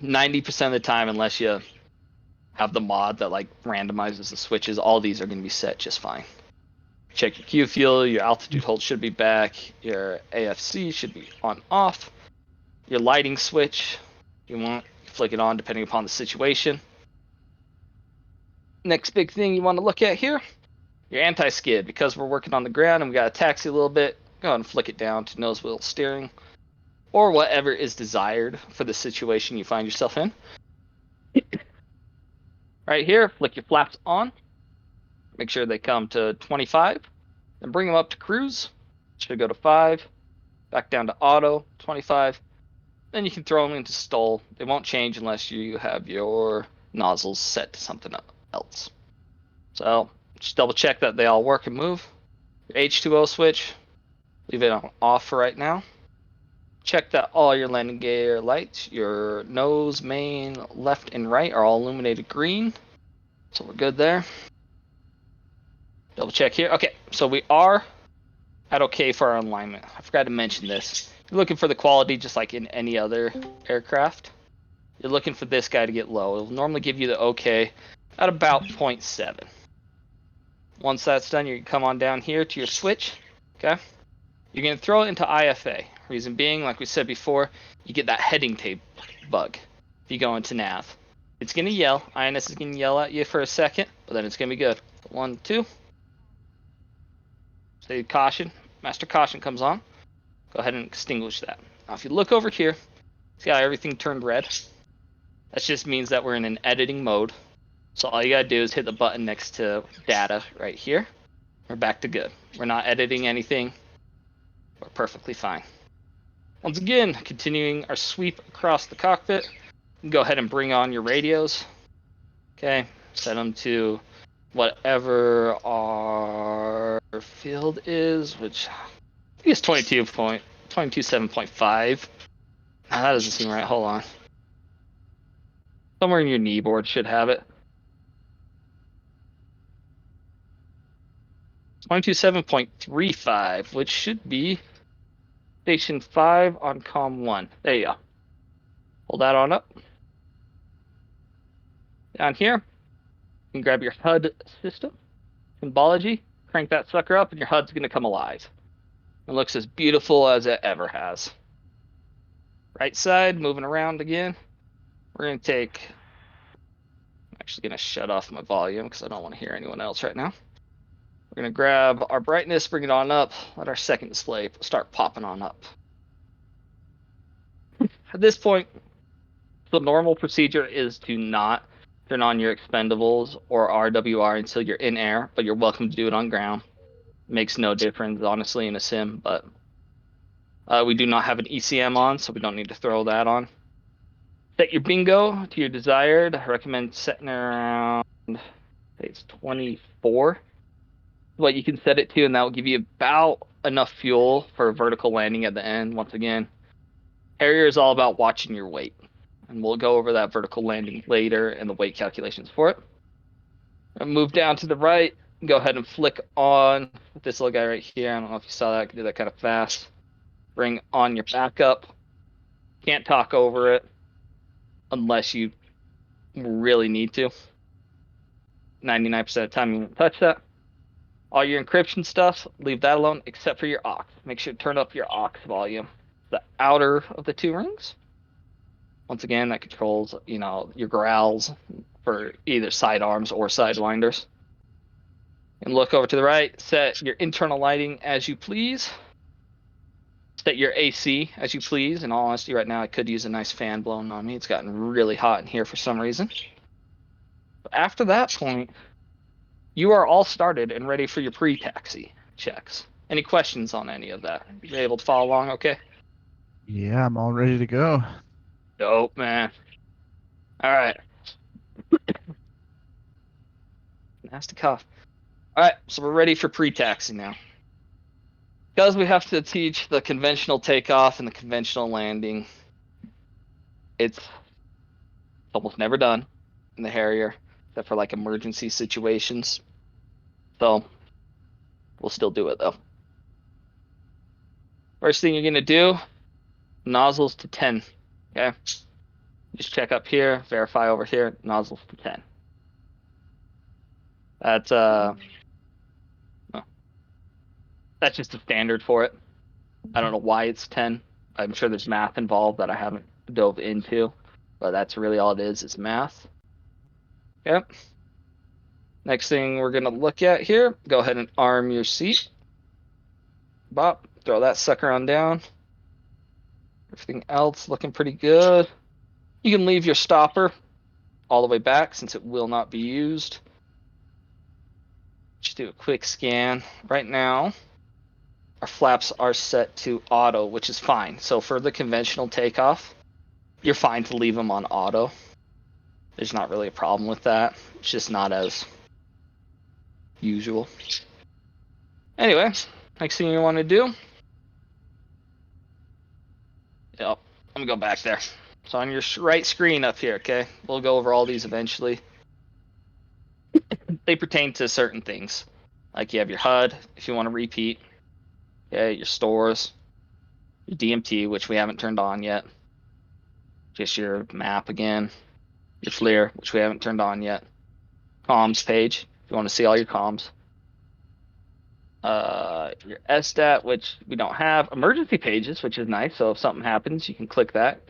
90% of the time, unless you have the mod that like randomizes the switches, all these are going to be set just fine. Check your Q fuel, your altitude hold should be back, your AFC should be on off, your lighting switch, you want to flick it on depending upon the situation. Next big thing you want to look at here, your anti-skid. Because we're working on the ground and we got to taxi a little bit, go ahead and flick it down to nose wheel steering, or whatever is desired for the situation you find yourself in. Right here, flick your flaps on. Make sure they come to 25. Then bring them up to cruise. Should go to 5. Back down to auto, 25. Then you can throw them into stall. They won't change unless you have your nozzles set to something else. So just double check that they all work and move. Your H2O switch, leave it on off for right now. Check that all your landing gear lights, your nose, main, left, and right are all illuminated green. So we're good there. Double check here. Okay, so we are at okay for our alignment. I forgot to mention this. You're looking for the quality just like in any other aircraft. You're looking for this guy to get low. It'll normally give you the okay at about 0.7. Once that's done, you can come on down here to your switch. Okay. You're going to throw it into IFA. Reason being, like we said before, you get that heading tape bug if you go into nav. It's going to yell. INS is going to yell at you for a second, but then it's going to be good. 1, 2. Say caution. Master caution comes on. Go ahead and extinguish that. Now, if you look over here, see how everything turned red? That just means that we're in an editing mode. So all you got to do is hit the button next to data right here. We're back to good. We're not editing anything. We're perfectly fine. Once again, continuing our sweep across the cockpit, go ahead and bring on your radios. Okay, set them to whatever our field is, which I think is 22.7.5. That doesn't seem right. Hold on. Somewhere in your knee board should have it. 22.7.35, which should be station 5 on comm 1. There you go. Hold that on up. Down here, you can grab your HUD system, symbology, crank that sucker up, and your HUD's going to come alive. It looks as beautiful as it ever has. Right side, moving around again. We're going to take... I'm actually going to shut off my volume because I don't want to hear anyone else right now. We're going to grab our brightness, bring it on up, let our second display start popping on up. At this point, the normal procedure is to not turn on your expendables or RWR until you're in air, but you're welcome to do it on ground. It makes no difference, honestly, in a sim, but we do not have an ECM on, so we don't need to throw that on. Set your bingo to your desired. I recommend setting around, it's 24. What you can set it to, and that will give you about enough fuel for a vertical landing at the end. Once again, Harrier is all about watching your weight, and we'll go over that vertical landing later and the weight calculations for it. Move down to the right, go ahead and flick on this little guy right here. I don't know if you saw that, I can do that kind of fast. Bring on your backup. Can't talk over it unless you really need to. 99% of the time you won't touch that. All your encryption stuff, leave that alone except for your aux. Make sure to turn up your aux volume. The outer of the 2 rings. Once again, that controls, your growls for either sidearms or sidewinders. And look over to the right, set your internal lighting as you please. Set your AC as you please. In all honesty, right now I could use a nice fan blowing on me. It's gotten really hot in here for some reason. But after that point, you are all started and ready for your pre-taxi checks. Any questions on any of that? You able to follow along okay? Yeah, I'm all ready to go. Dope, man. All right. Nasty cough. All right, so we're ready for pre-taxi now. Because we have to teach the conventional takeoff and the conventional landing, it's almost never done in the Harrier, except for like emergency situations. So we'll still do it though. First thing you're gonna do, nozzles to 10. Okay. Just check up here, verify over here, nozzles to 10. That's that's just a standard for it. I don't know why it's 10. I'm sure there's math involved that I haven't dove into, but that's really all it is math. Yep. Next thing we're gonna look at here, go ahead and arm your seat. Bop, throw that sucker on down. Everything else looking pretty good. You can leave your stopper all the way back since it will not be used. Just do a quick scan. Right now, our flaps are set to auto, which is fine. So for the conventional takeoff, you're fine to leave them on auto. There's not really a problem with that. It's just not as usual. Anyway, next thing you want to do. Yep, let me go back there. So on your right screen up here, okay? We'll go over all these eventually. They pertain to certain things. Like you have your HUD, if you want to repeat. Okay, your stores, your DMT, which we haven't turned on yet. Just your map again. Your FLIR, which we haven't turned on yet. Comms page, if you want to see all your comms. Your SDAT, which we don't have. Emergency pages, which is nice. So if something happens, you can click that.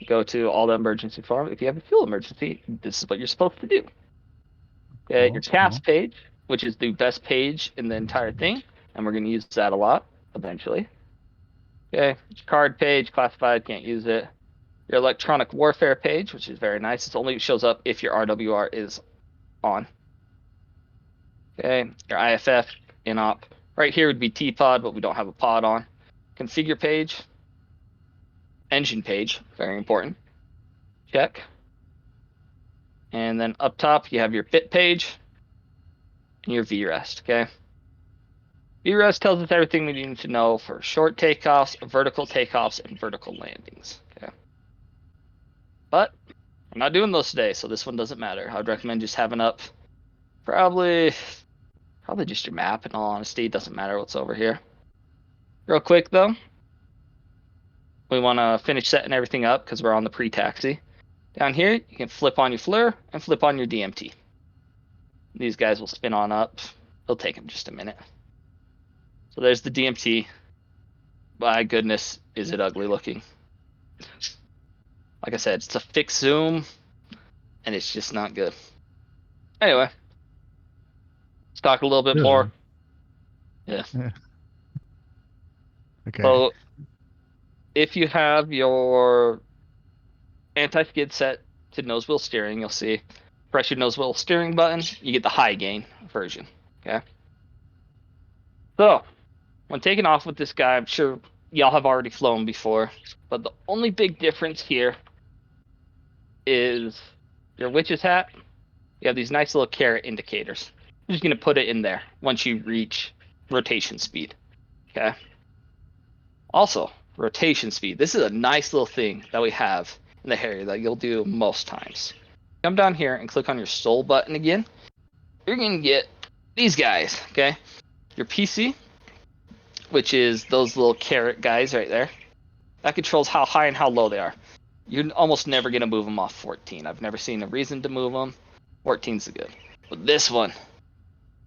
Go to all the emergency form. If you have a fuel emergency, this is what you're supposed to do. Okay, your CAS page, which is the best page in the entire thing, and we're going to use that a lot eventually. Okay, card page, classified, can't use it. Your electronic warfare page, which is very nice. It only shows up if your RWR is on. Okay, your IFF, INOP. Right here would be T-pod, but we don't have a pod on. Configure page, engine page, very important. Check. And then up top, you have your bit page and your VREST, okay? VREST tells us everything we need to know for short takeoffs, vertical takeoffs, and vertical landings, okay? But I'm not doing those today, so this one doesn't matter. I'd recommend just having up probably just your map, in all honesty. It doesn't matter what's over here. Real quick, though, we want to finish setting everything up because we're on the pre-taxi. Down here, you can flip on your FLIR and flip on your DMT. These guys will spin on up. It'll take them just a minute. So there's the DMT. My goodness, is it ugly looking. Like I said, it's a fixed zoom, and it's just not good. Anyway, let's talk a little bit more. Yeah. Okay. So if you have your anti-skid set to nose wheel steering, you'll see press your nose wheel steering button, you get the high gain version. Okay. So when taking off with this guy, I'm sure y'all have already flown before, but the only big difference here is your witch's hat. You have these nice little caret indicators. I'm just going to put it in there once you reach rotation speed. Okay. Also, rotation speed. This is a nice little thing that we have in the Harrier that you'll do most times. Come down here and click on your SOL button again. You're going to get these guys, okay? Your PC, which is those little caret guys right there. That controls how high and how low they are. You're almost never going to move them off 14. I've never seen a reason to move them. 14's the good. But this one,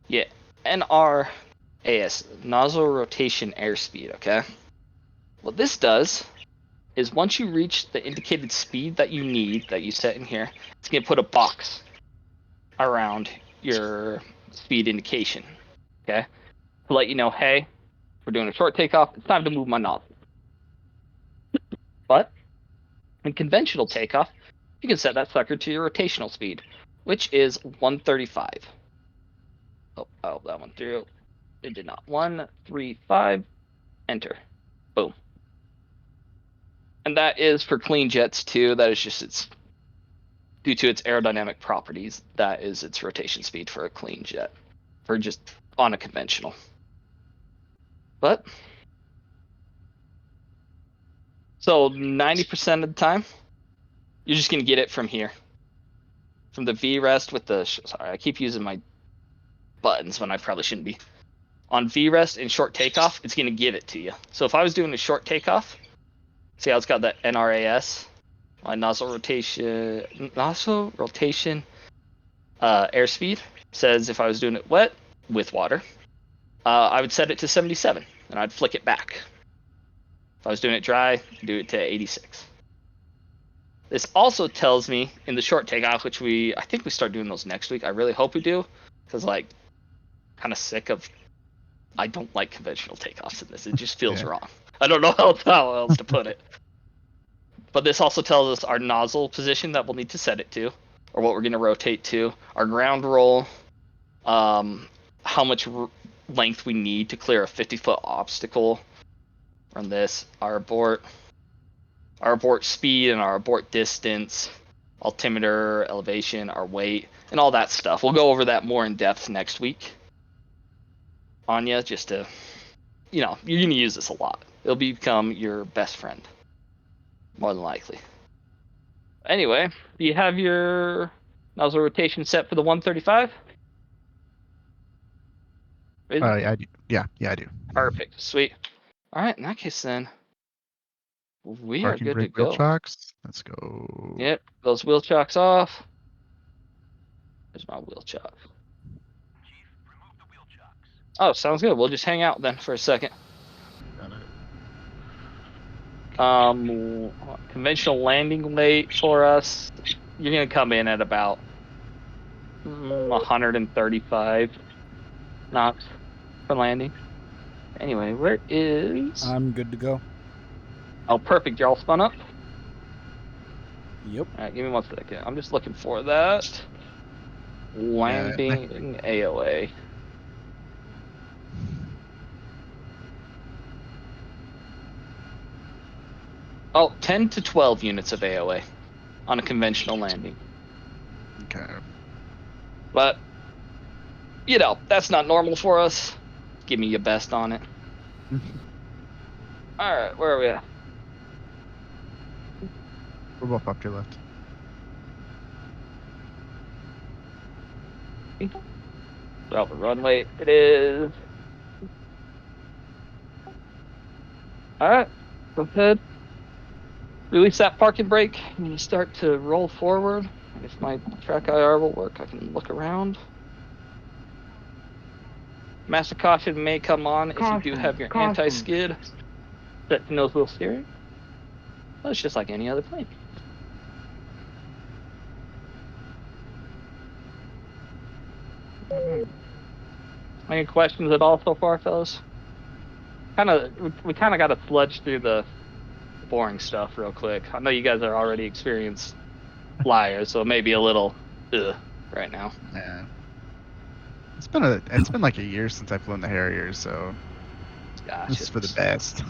yeah, NRAS, nozzle rotation airspeed, okay? What this does is once you reach the indicated speed that you need, that you set in here, it's going to put a box around your speed indication, okay? To let you know, hey, we're doing a short takeoff, it's time to move my nozzle. But in conventional takeoff, you can set that sucker to your rotational speed, which is 135. Oh, I hope that went through. It did not. 135, enter. Boom. And that is for clean jets too. That is just its, due to its aerodynamic properties, that is its rotation speed for a clean jet, for just on a conventional. But so 90% of the time, you're just gonna get it from here, from the VREST with the. Sorry, I keep using my buttons when I probably shouldn't be. On VREST and short takeoff, it's gonna give it to you. So if I was doing a short takeoff, see how it's got that NRAS, my nozzle rotation airspeed says if I was doing it wet with water, I would set it to 77 and I'd flick it back. If I was doing it dry, do it to 86. This also tells me in the short takeoff, which I think we start doing those next week. I really hope we do, because like, kind of sick of. I don't like conventional takeoffs in this. It just feels wrong. I don't know how else to put it. But this also tells us our nozzle position that we'll need to set it to, or what we're going to rotate to, our ground roll, how much length we need to clear a 50-foot obstacle from this. Our abort speed and our abort distance, altimeter, elevation, our weight, and all that stuff. We'll go over that more in depth next week. Anya, just to, you're going to use this a lot. It'll become your best friend, more than likely. Anyway, do you have your nozzle rotation set for the 135? I do. Yeah, I do. Perfect. Sweet. All right, in that case then, we Parking are good to brake wheel go. chocks. Let's go. Yep, those wheel chocks off. There's my wheel chock. Oh, sounds good. We'll just hang out then for a second. Got it. Conventional landing weight for us, you're gonna come in at about 135 knots for landing. Anyway, where is? I'm good to go. Oh, perfect. You're all spun up. Yep. All right, give me 1 second. I'm just looking for that landing AOA. Oh, 10 to 12 units of AOA on a conventional landing. Okay. But, that's not normal for us. Give me your best on it. All right, where are we at? We're both off to your left. Well, the runway it is. All right, go ahead. Release that parking brake and you start to roll forward. If my track IR will work, I can look around. Master caution may come on if you do have your anti-skid set to nose wheel steering. Well, it's just like any other plane. Any questions at all so far, fellas? We kind of got to sludge through the boring stuff real quick. I know you guys are already experienced flyers, so it may be a little right now. Yeah. It's been like a year since I've flown the Harrier, so Gotcha. this is for the best.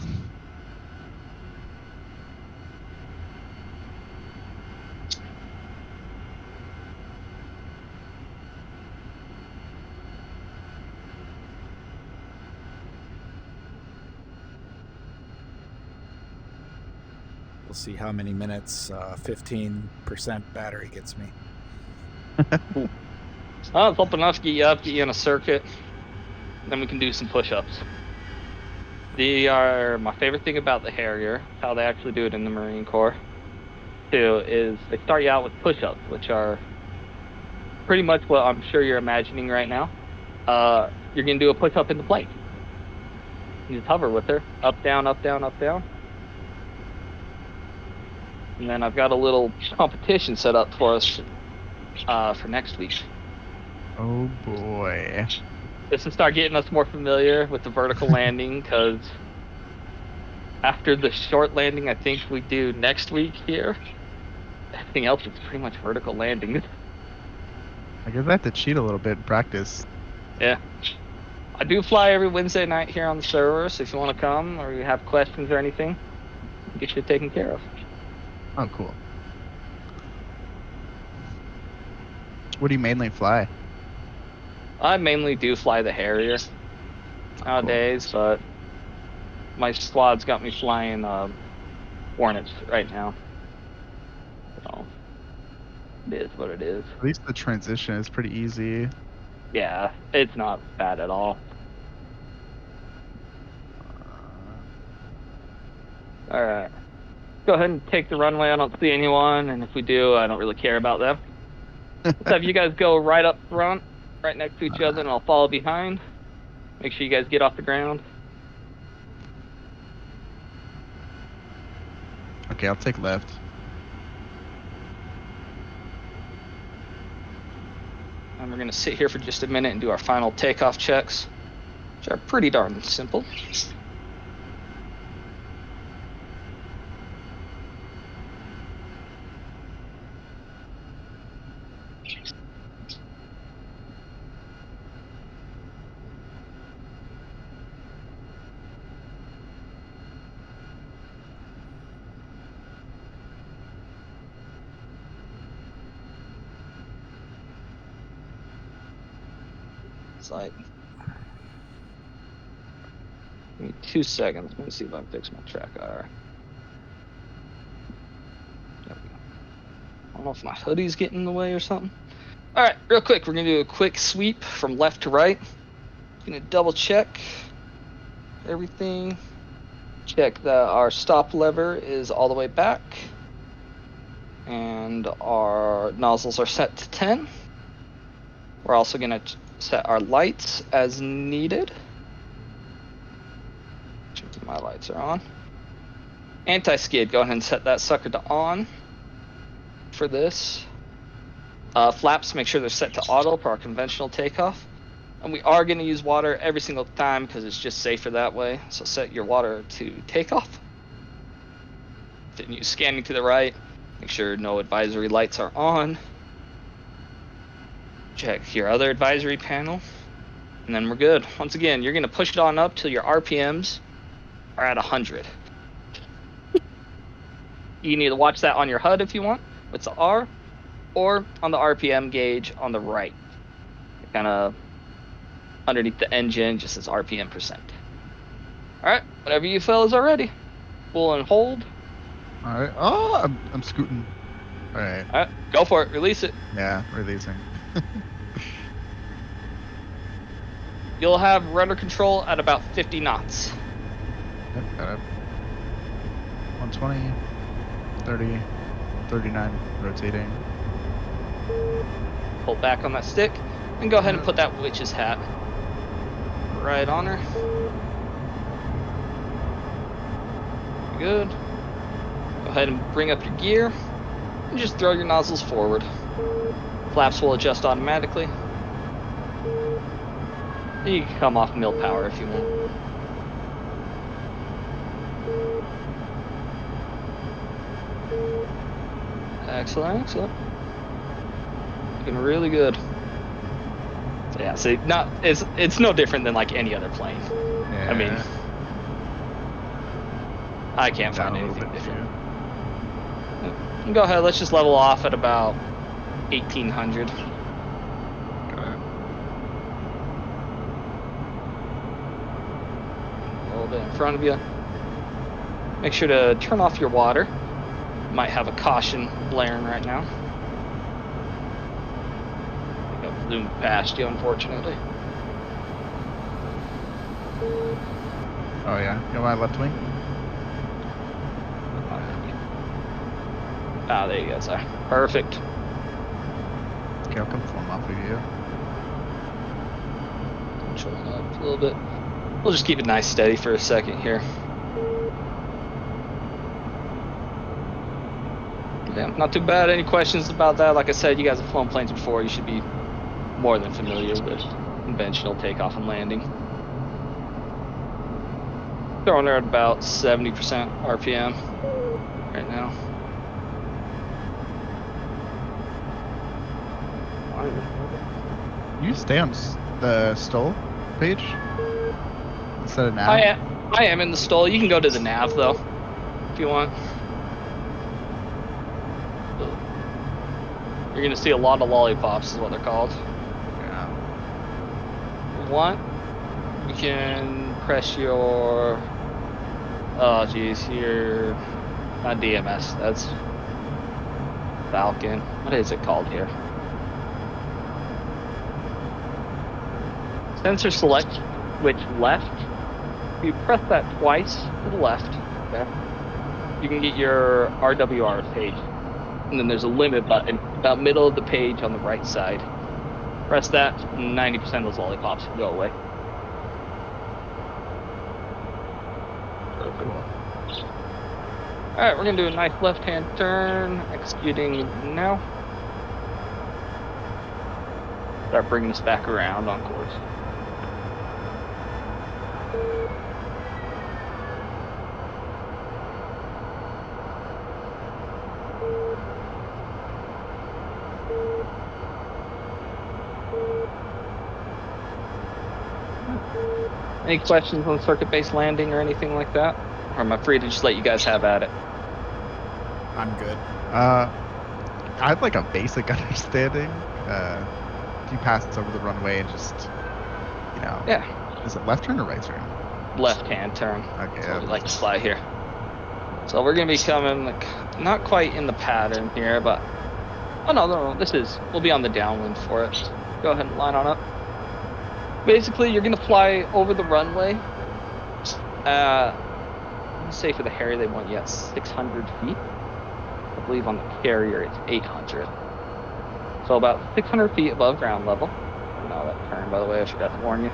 We'll see how many minutes 15% battery gets me. Well, it's open enough to get you in a circuit. Then we can do some push-ups. They are my favorite thing about the Harrier, how they actually do it in the Marine Corps, too, is they start you out with push-ups, which are pretty much what I'm sure you're imagining right now. You're going to do a push-up in the plane. You just hover with her, up, down, up, down, up, down. And then I've got a little competition set up for us for next week. Oh boy. This will start getting us more familiar with the vertical landing, because after the short landing I think we do next week here, everything else is pretty much vertical landing. I guess I have to cheat a little bit in practice. Yeah. I do fly every Wednesday night here on the server, so if you want to come or you have questions or anything, I'll get you taken care of. Oh, cool. What do you mainly fly? I mainly do fly the Harrier nowadays, but my squad's got me flying Hornets right now. So it is what it is. At least the transition is pretty easy. Yeah, it's not bad at all. All right. Go ahead and take the runway. I don't see anyone, and if we do, I don't really care about them. Let's have you guys go right up front, right next to each other, and I'll follow behind. Make sure you guys get off the ground. Okay, I'll take left. And we're going to sit here for just a minute and do our final takeoff checks, which are pretty darn simple. sight. Give me 2 seconds. Let me see if I can fix my track IR. There we go. I don't know if my hoodie's getting in the way or something. All right, real quick, we're gonna do a quick sweep from left to right. Gonna double check everything. Check that our stop lever is all the way back. And our nozzles are set to 10. We're also gonna set our lights as needed. My lights are on. Anti-skid, go ahead and set that sucker to on for this. Flaps, make sure they're set to auto for our conventional takeoff. And we are going to use water every single time because it's just safer that way. So set your water to takeoff. Then use scanning to the right. Make sure no advisory lights are on. Check your other advisory panel. And then we're good. Once again, you're going to push it on up till your RPMs are at 100. You need to watch that on your HUD if you want, with the R, or on the RPM gauge on the right. Kind of underneath the engine, just says RPM %. All right, whenever you fellas are ready, pull and hold. All right. Oh, I'm scooting. All right. All right, go for it. Release it. Yeah, releasing. You'll have rudder control at about 50 knots. Yep, got it. 120, 30, 39, rotating. Pull back on that stick, and go ahead and put that witch's hat right on her. Good. Go ahead and bring up your gear, and just throw your nozzles forward. Flaps will adjust automatically. You can come off mill power if you want. Excellent, excellent. Looking really good. So yeah, see, it's no different than like any other plane. Yeah. I mean, I can't Down find a little anything bit different. too. Go ahead, let's just level off at about 1800. Got it. A little bit in front of you. Make sure to turn off your water. Might have a caution blaring right now. I think I've zoomed past you, unfortunately. Oh yeah. You know my left wing? Ah, there you go, sir. Perfect. Okay, I'll come flum off of you. Control up a little bit. We'll just keep it nice steady for a second here. Yeah, not too bad. Any questions about that? Like I said, you guys have flown planes before. You should be more than familiar with conventional takeoff and landing. Throwing her at about 70% RPM right now. You stay on the stall page instead of nav? I am in the stall. You can go to the nav though, if you want. You're gonna see a lot of lollipops, is what they're called. Yeah. If you want, you can press your. Oh geez, your not DMS. That's Falcon. What is it called here? Sensor select switch left. If you press that twice to the left, okay, you can get your RWR page. And then there's a limit button about middle of the page on the right side. Press that, 90% of those lollipops will go away. Cool. Alright, we're gonna do a nice left-hand turn, executing now. Start bringing us back around on course. Any questions on circuit-based landing or anything like that? Or am I free to just let you guys have at it? I'm good. I have like a basic understanding. If you pass over the runway and just now. Yeah. Is it left turn or right turn? Left-hand turn. Okay. That's what we like to fly here. So we're gonna be coming like not quite in the pattern here, but oh no, we'll be on the downwind for it. Go ahead and line on up. Basically, you're gonna fly over the runway. Let's say for the Harrier they want you at 600 feet. I believe on the Carrier it's 800. So about 600 feet above ground level. Now that turn, by the way, I forgot to warn you.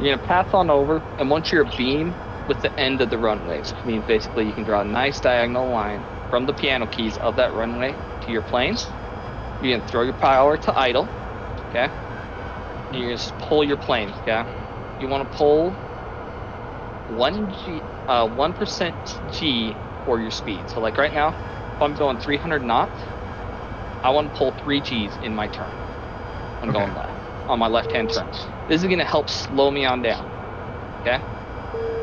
You're gonna pass on over, and once you're abeam with the end of the runway, which means basically you can draw a nice diagonal line from the piano keys of that runway to your planes. You're gonna throw your power to idle, okay? And you're gonna just pull your planes, okay? You want to pull 1% G for your speed. So like right now, if I'm going 300 knots, I want to pull 3 Gs in my turn. I'm going left on my left-hand turn. This is gonna help slow me on down, okay?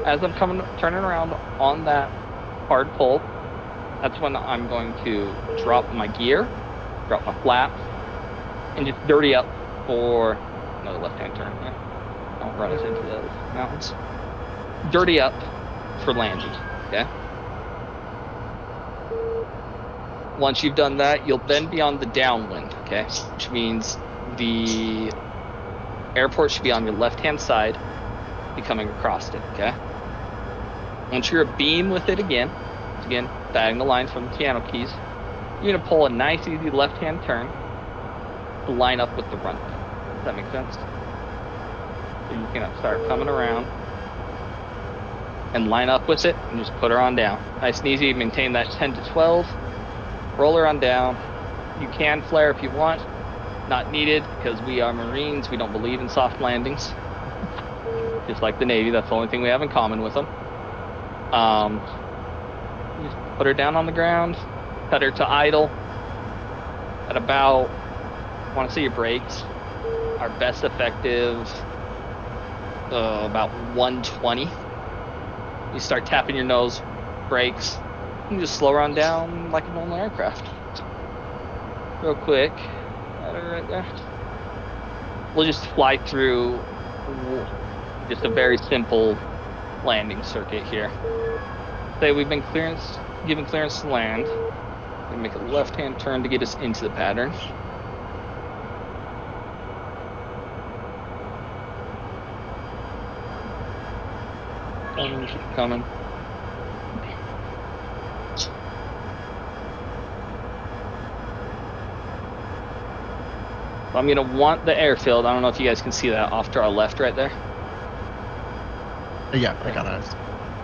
As I'm turning around on that hard pull, that's when I'm going to drop my gear, drop my flaps, and just dirty up for another left-hand turn. Yeah. Don't run us into those mountains. Dirty up for landing, okay? Once you've done that, you'll then be on the downwind, okay? Which means the airport should be on your left-hand side, be coming across it, okay? Once you're abeam with it again, diagonal line from the piano keys, you're gonna pull a nice, easy left-hand turn to line up with the runway. Does that make sense? So you're gonna start coming around and line up with it and just put her on down. Nice and easy, maintain that 10 to 12, roll her on down. You can flare if you want, not needed because we are Marines, we don't believe in soft landings. Just like the Navy, that's the only thing we have in common with them. Just put her down on the ground, cut her to idle at about, I want to say your brakes are best effective about 120. You start tapping your nose brakes, you just slow her on down like a normal aircraft. Real quick, got her right there. We'll just fly through just a very simple landing circuit here. Say we've been given clearance to land. We're gonna make a left-hand turn to get us into the pattern. Keep coming. So I'm gonna want the airfield. I don't know if you guys can see that off to our left right there. Yeah, I got eyes.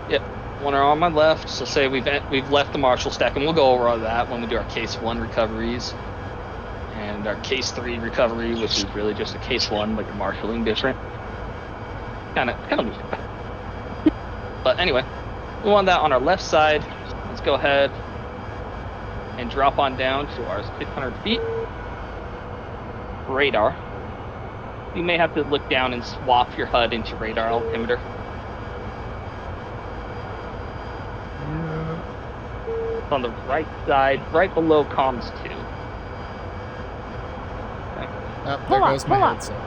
Yep, one are on my left. So say we've left the Marshall stack, and we'll go over all that when we do our case 1 recoveries and our case 3 recovery, which is really just a case 1, but you're marshalling different. Kind of weird. But anyway, we want that on our left side. Let's go ahead and drop on down to our 600 feet. Radar. You may have to look down and swap your HUD into radar altimeter. Yeah. It's on the right side, right below comms 2. Okay. There goes my headset.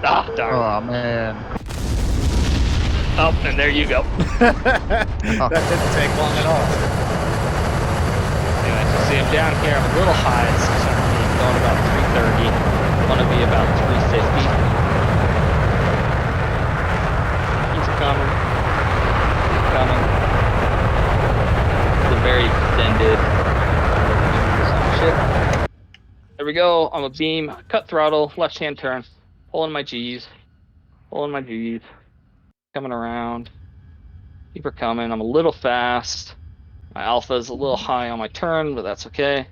Ah, darn. Oh man. Oh, and there you go. That didn't take long at all. Anyway, so see I'm down here. I'm a little high at 600 feet, going about 330. I want to be about 350. He's coming. He's coming. It's a very extended ship. There we go. I'm a beam. Cut throttle. Left-hand turn. Pulling my G's. Coming around. Keep her coming. I'm a little fast. My alpha is a little high on my turn, but that's okay.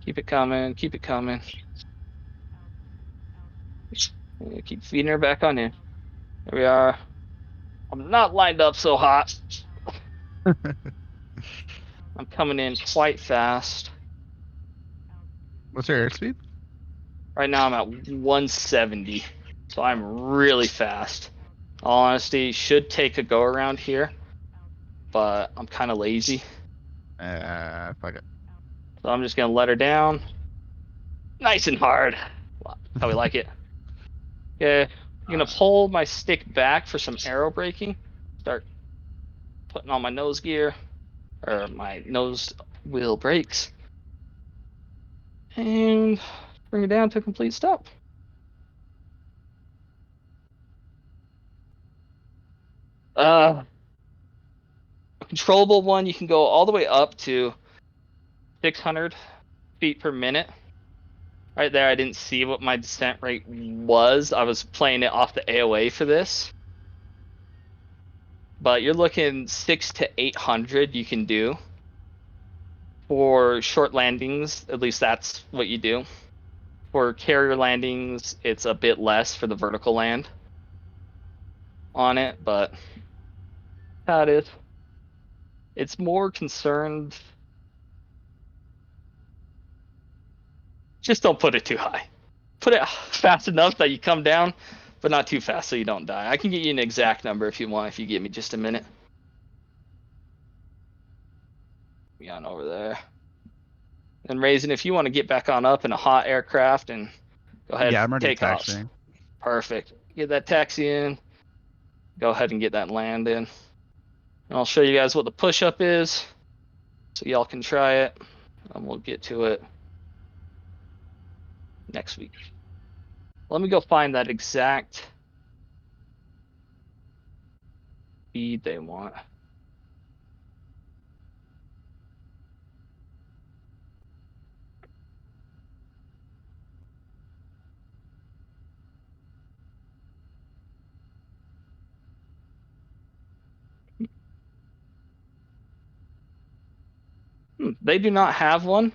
Keep it coming. Keep feeding her back on in. There we are. I'm not lined up so hot. I'm coming in quite fast. What's your airspeed? Right now I'm at 170, so I'm really fast. All honesty, should take a go around here, but I'm kind of lazy. Fuck it. So I'm just gonna let her down. Nice and hard. How we like it. Yeah, I'm gonna pull my stick back for some aero braking. Start putting on my nose gear, or my nose wheel brakes, and bring it down to a complete stop. A controllable one, you can go all the way up to 600 feet per minute. Right there, I didn't see what my descent rate was. I was playing it off the AOA for this. But you're looking 600 to 800 you can do. For short landings, at least that's what you do. For carrier landings, it's a bit less for the vertical land on it, but how it is. It's more concerned. Just don't put it too high. Put it fast enough that you come down, but not too fast so you don't die. I can get you an exact number if you want, if you give me just a minute. Be on over there. And Raisin, if you want to get back on up in a hot aircraft and go ahead, Yeah, I'm already take off. taxiing. Perfect. Get that taxi in. Go ahead and get that land in. And I'll show you guys what the push-up is, so y'all can try it. And we'll get to it next week. Let me go find that exact speed they want. They do not have one.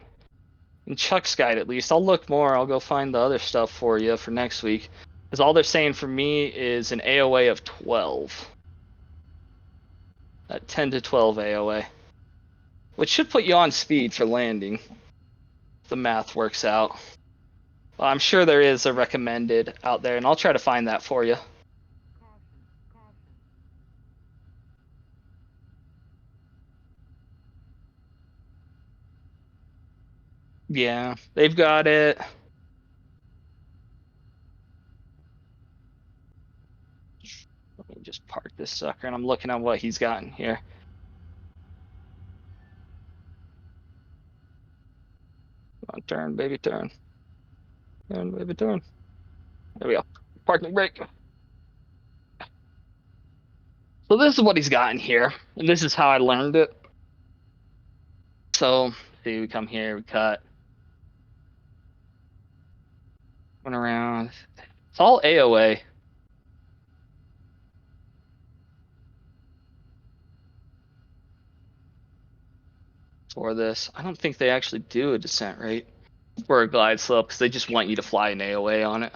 In Chuck's guide, at least. I'll look more. I'll go find the other stuff for you for next week. Because all they're saying for me is an AOA of 12. At 10 to 12 AOA. Which should put you on speed for landing. If the math works out. Well, I'm sure there is a recommended out there, and I'll try to find that for you. Yeah, they've got it. Let me just park this sucker, and I'm looking at what he's gotten here. Come on, turn, baby, turn. Turn, baby, turn. There we go. Parking brake. So this is what he's gotten here, and this is how I learned it. So, see, we come here, we cut. Went around. It's all AOA. For this. I don't think they actually do a descent rate for a glide slope, because they just want you to fly an AOA on it.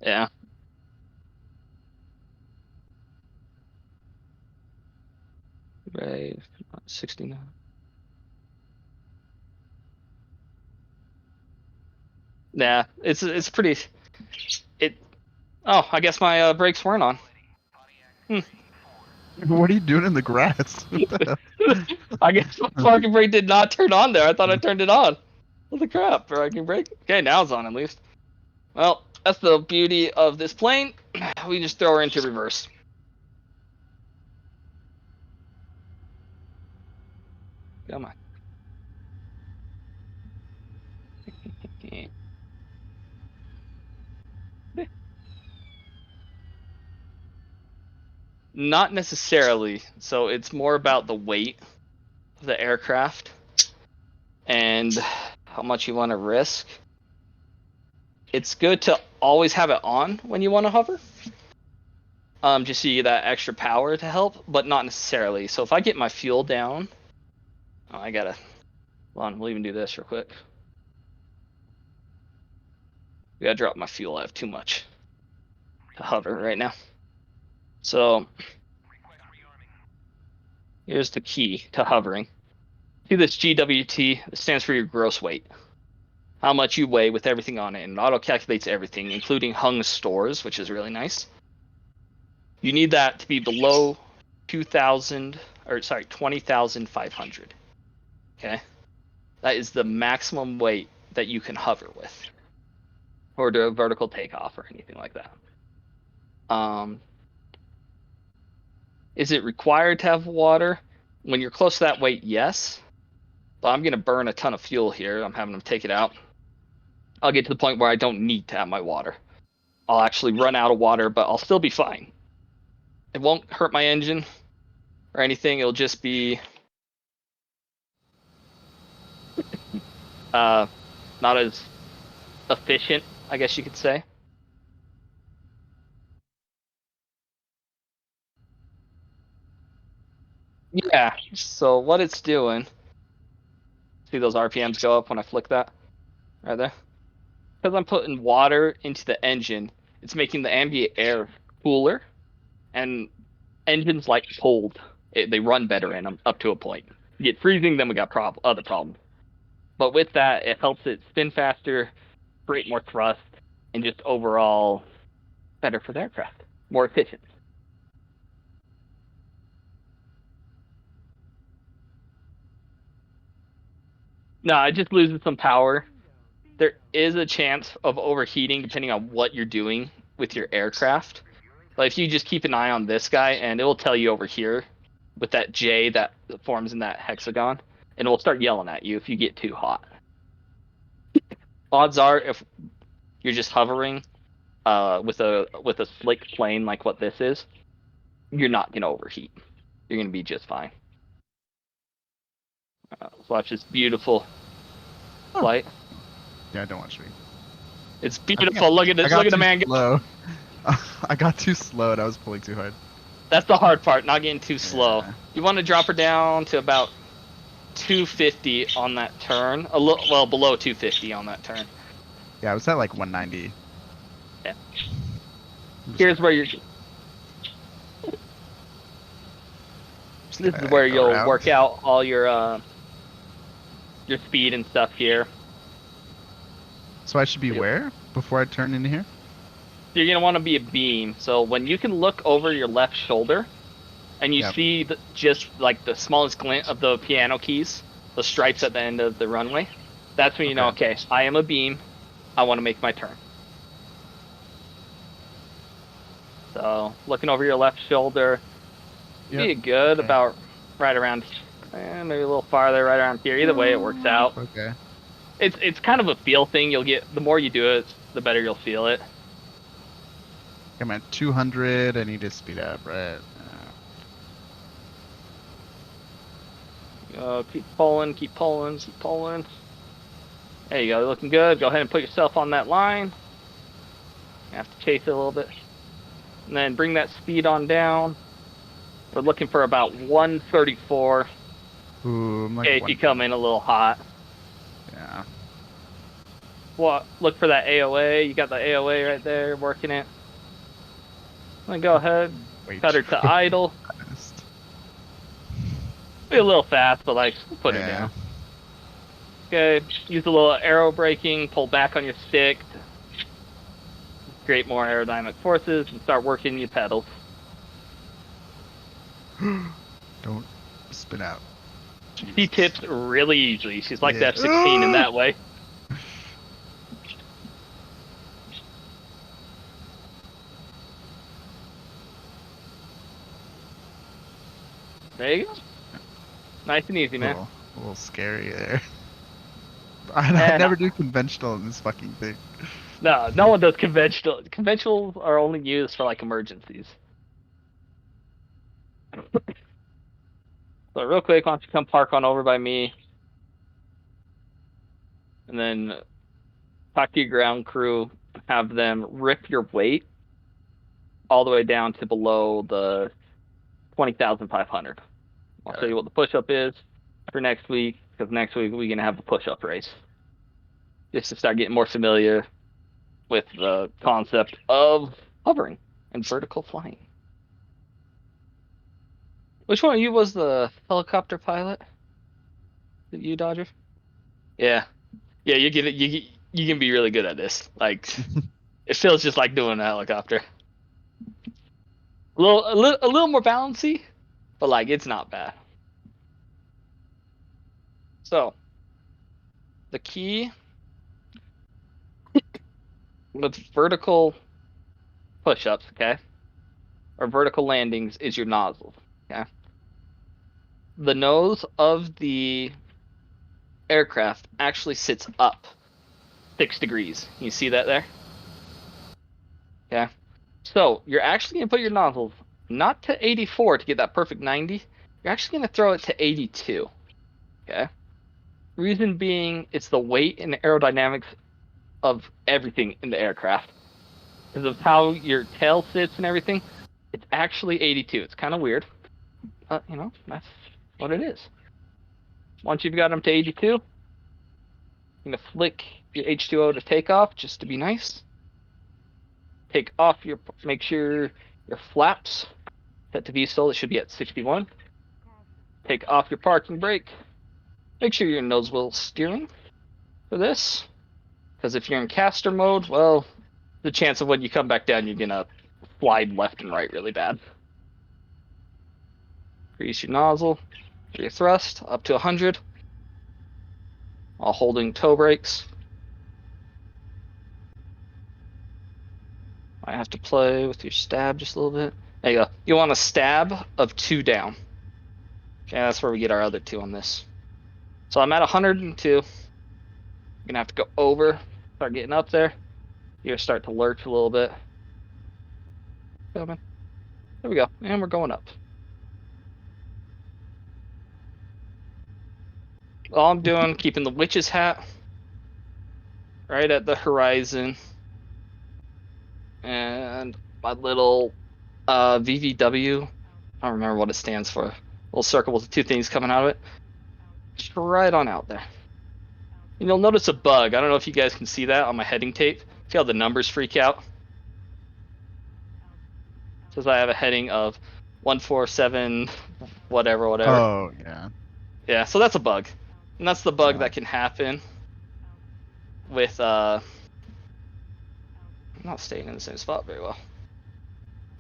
Yeah. Right. 69. Yeah, it's pretty. Oh, I guess my brakes weren't on. What are you doing in the grass? I guess my parking brake did not turn on there. I thought I turned it on. What the crap? Parking brake? Okay, now it's on at least. Well, that's the beauty of this plane. We just throw her into reverse. Come on. Not necessarily. So it's more about the weight of the aircraft and how much you want to risk. It's good to always have it on when you want to hover. Just so you get that extra power to help, but not necessarily. So if I get my fuel down, I gotta, hold on, we'll even do this real quick. We gotta drop my fuel. I have too much to hover right now. So here's the key to hovering. See this GWT? It stands for your gross weight. How much you weigh with everything on it, and it auto calculates everything, including hung stores, which is really nice. You need that to be below 2,000 20,500. Okay, that is the maximum weight that you can hover with, or do a vertical takeoff or anything like that. Is it required to have water? When you're close to that weight, yes. But I'm gonna burn a ton of fuel here. I'm having them take it out. I'll get to the point where I don't need to have my water. I'll actually run out of water, but I'll still be fine. It won't hurt my engine or anything. It'll just be not as efficient, I guess you could say. Yeah, so what it's doing, see those RPMs go up when I flick that right there? Because I'm putting water into the engine, it's making the ambient air cooler, and engines like cold. They run better in them up to a point. You get freezing, then we got other problems. But with that, it helps it spin faster, create more thrust, and just overall better for the aircraft, more efficient. No, it just loses some power. There is a chance of overheating depending on what you're doing with your aircraft. But if you just keep an eye on this guy, and it will tell you over here with that J that forms in that hexagon, and it will start yelling at you if you get too hot. Odds are, if you're just hovering with a slick plane like what this is, you're not gonna overheat. You're gonna be just fine. Let's watch this beautiful flight. Yeah, don't watch me. It's beautiful. Look at this. Look at the man go. I got too slow and I was pulling too hard. That's the hard part, not getting too slow. You want to drop her down to about 250 on that turn. A little, well, below 250 on that turn. Yeah, I was at like 190. Yeah. Here's where you're. This is where you'll work out all your speed and stuff here. So I should be where before I turn into here? You're gonna want to be a beam. So when you can look over your left shoulder, and you see just like the smallest glint of the piano keys, the stripes at the end of the runway, that's when you know, okay, I am a beam. I want to make my turn. So looking over your left shoulder, be good about right around, maybe a little farther, right around here. Either way, it works out. Okay. It's kind of a feel thing. You'll get, the more you do it, the better you'll feel it. I'm at 200. I need to speed up, right? Keep pulling, keep pulling, keep pulling. There you go, looking good. Go ahead and put yourself on that line. You have to chase it a little bit. And then bring that speed on down. We're looking for about 134. Ooh, I'm like if you come in a little hot. Yeah. Well, look for that AOA. You got the AOA right there, working it. Then go ahead, cut her to idle. Be a little fast, but like, put her down. Okay, use a little aero braking, pull back on your stick to create more aerodynamic forces, and start working your pedals. Don't spin out. She tips really easily. She's like the F-16 in that way. There you go. Nice and easy, man. A little scary there. I never do conventional in this fucking thing. No, no one does conventional. Conventionals are only used for like emergencies. So real quick, why don't you come park on over by me, and then talk to your ground crew, have them rip your weight all the way down to below the 20,500. I'll show you what the push-up is for next week, because next week we're going to have the push-up race. Just to start getting more familiar with the concept of hovering and vertical flying. Which one of you was the helicopter pilot? Did you, Dodger? Yeah. Yeah, you can be really good at this. Like, it feels just like doing a helicopter. A little more bouncy, but like it's not bad. So the key with vertical push-ups, okay, or vertical landings is your nozzle, okay. The nose of the aircraft actually sits up 6 degrees. You see that there? Okay. So you're actually gonna put your nozzles not to 84 to get that perfect 90. You're actually gonna throw it to 82. Okay. Reason being, it's the weight and aerodynamics of everything in the aircraft. Because of how your tail sits and everything, it's actually 82. It's kind of weird, but you know, that's what it is. Once you've got them to 82, you're gonna flick your H2O to takeoff just to be nice. Take off your, make sure your flaps set to VSTOL. It should be at 61. Take off your parking brake. Make sure your nose wheel steering for this, because if you're in caster mode, well, the chance of when you come back down, you're gonna slide left and right really bad. Grease your nozzle, your thrust up to 100, while holding toe brakes. I have to play with your stab just a little bit. There you go. You want a stab of 2 down. Okay, that's where we get our other 2 on this. So I'm at 102. You're gonna have to go over, start getting up there. You're gonna start to lurch a little bit. Coming. There we go. And we're going up. All I'm doing, keeping the witch's hat right at the horizon. And my little VVW, I don't remember what it stands for. Little circle with the 2 things coming out of it. Just right on out there. And you'll notice a bug. I don't know if you guys can see that on my heading tape. See how the numbers freak out? It says I have a heading of 147, whatever. Oh, yeah. Yeah, so that's a bug. And that's the bug Yeah. that can happen with I'm not staying in the same spot very well.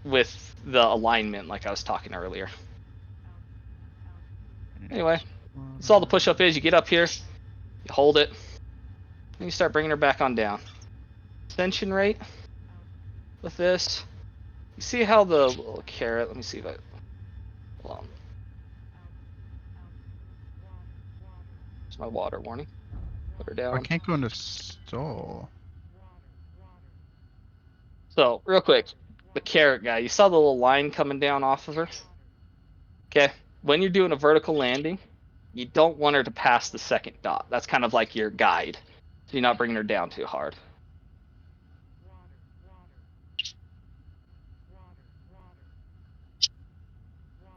With the alignment, like I was talking earlier. Anyway, that's all the push-up is. You get up here, you hold it, and you start bringing her back on down. Ascension rate with this. You see how the little carrot, let me see if I, hold on. It's my water warning. Put her I down. can't go into stall. So, real quick, the carrot guy, you saw the little line coming down off of her? Okay, when you're doing a vertical landing, you don't want her to pass the second dot. That's kind of like your guide. So you're not bringing her down too hard.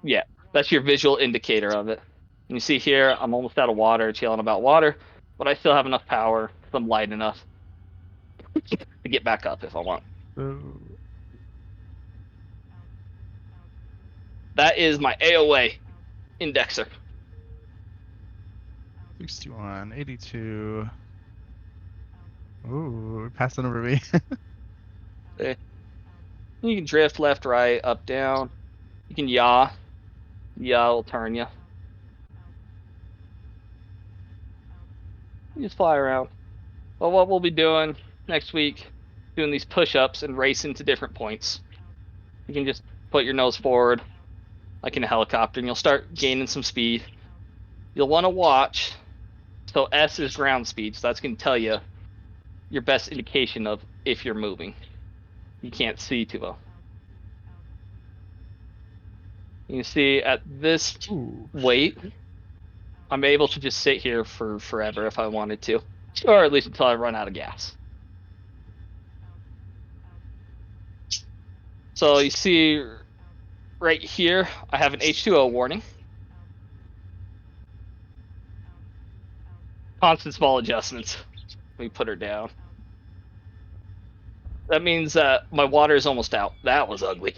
Yeah, that's your visual indicator of it. And you see here, I'm almost out of water. It's yelling about water, but I still have enough power, because I'm light enough to get back up if I want. That is my AOA indexer. 61, 82. Ooh, passing over me. Okay. You can drift left, right, up, down. You can yaw. Yaw will turn you. You just fly around. Well, what we'll be doing next week, doing these push-ups and racing to different points. You can just put your nose forward, like in a helicopter, and you'll start gaining some speed. You'll want to watch. So S is ground speed, so that's going to tell you your best indication of if you're moving. You can't see too well. You can see at this weight, I'm able to just sit here for forever if I wanted to, or at least until I run out of gas. So you see right here, I have an H2O warning. Constant small adjustments. Let me put her down. That means that my water is almost out. That was ugly.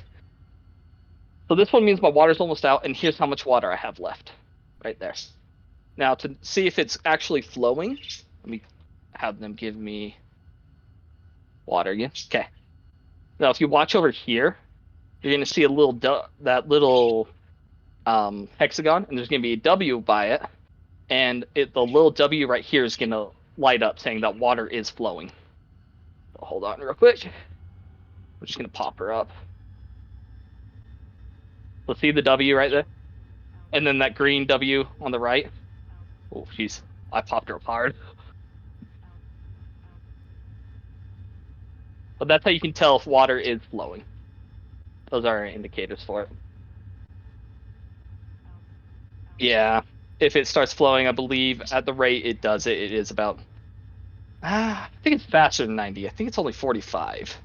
So this one means my water's almost out, and here's how much water I have left. Right there. Now, to see if it's actually flowing, let me have them give me water again. Okay. Now, if you watch over here, you're going to see a little that little hexagon, and there's going to be a W by it, and the little W right here is going to light up saying that water is flowing. So hold on real quick. We're just going to pop her up. So see the W right there? And then that green W on the right. Oh, jeez. I popped her up hard. But that's how you can tell if water is flowing. Those are our indicators for it. Yeah. If it starts flowing, I believe at the rate it does it is about... I think it's faster than 90. I think it's only 45.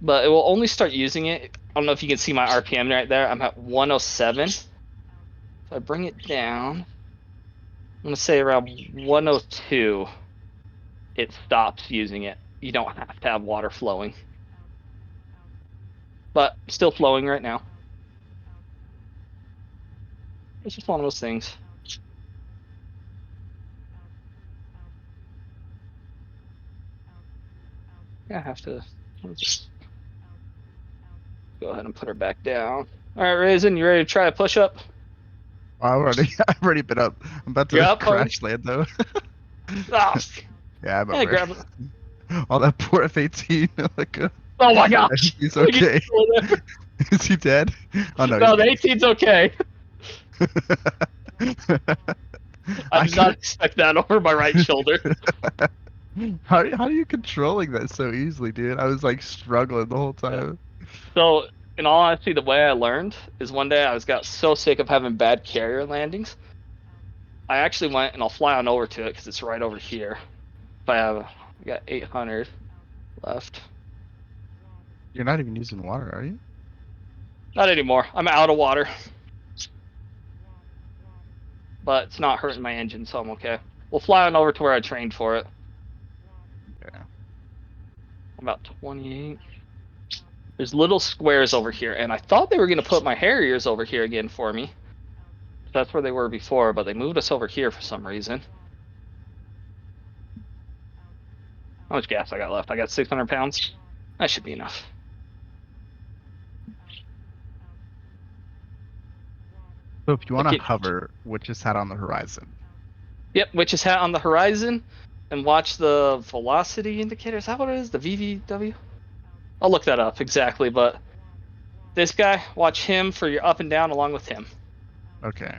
But it will only start using it. I don't know if you can see my RPM right there. I'm at 107. If I bring it down, I'm going to say around 102, it stops using it. You don't have to have water flowing. But still flowing right now. It's just one of those things. I have to just go ahead and put her back down. All right, Raisin, you ready to try a push-up? I've already been up. I'm about to crash land though. Oh, Yeah, I'm yeah, over. grab it. All that poor F-18. Like, Oh my gosh. he's okay. Is he dead? Oh no. No, the 18's okay. I did not expect that over my right shoulder. How are you controlling that so easily, dude? I was like struggling the whole time. So, in all honesty, the way I learned is one day I got so sick of having bad carrier landings. I actually went and I'll fly on over to it because it's right over here. If I got 800 left. You're not even using water, are you? Not anymore. I'm out of water. But it's not hurting my engine, so I'm okay. We'll fly on over to where I trained for it. Yeah. I'm about 28. There's little squares over here, and I thought they were going to put my Harriers over here again for me. That's where they were before, but they moved us over here for some reason. How much gas I got left? I got 600 pounds. That should be enough. So if you want to hover, Witch's Hat on the horizon. Yep, Witch's Hat on the horizon, and watch the velocity indicator. Is that what it is? The VVW? I'll look that up exactly, but this guy, watch him for your up and down along with him. Okay.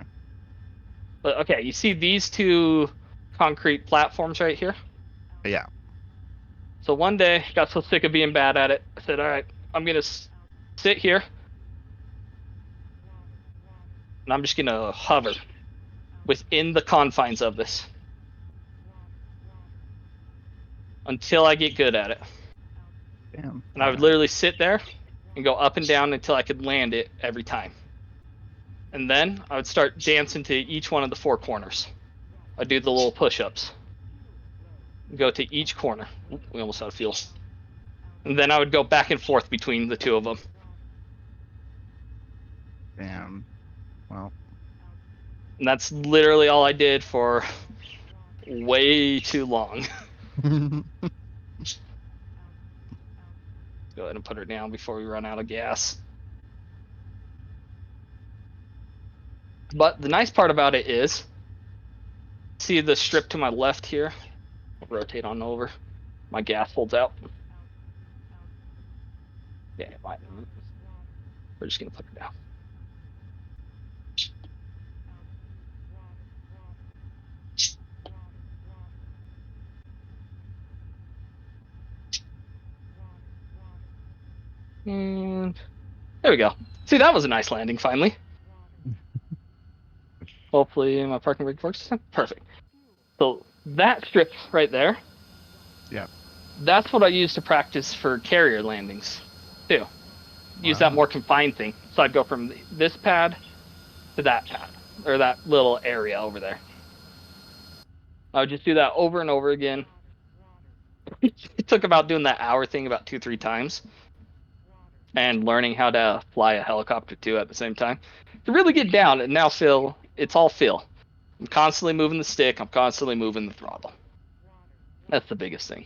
But okay, you see these two concrete platforms right here? Yeah. So one day, got so sick of being bad at it, I said, all right, I'm going to sit here, and I'm just going to hover within the confines of this until I get good at it. Damn. And I would literally sit there and go up and down until I could land it every time. And then I would start dancing to each one of the four corners. I'd do the little push-ups. Go to each corner. We almost had a fuel. And then I would go back and forth between the two of them. Damn. Well. And that's literally all I did for way too long. Go ahead and put her down before we run out of gas. But the nice part about it is, see the strip to my left here? I'll rotate on over. My gas holds out. Yeah, it might. We're just going to put her down. And there we go. See, that was a nice landing finally. Hopefully my parking brake works. Perfect. So that strip right there. Yeah. That's what I use to practice for carrier landings too. Use that more confined thing. So I'd go from this pad to that pad, or that little area over there. I would just do that over and over again. It took about doing that hour thing about 2-3 times. And learning how to fly a helicopter too at the same time. To really get down and now feel, it's all feel. I'm constantly moving the stick, I'm constantly moving the throttle. That's the biggest thing.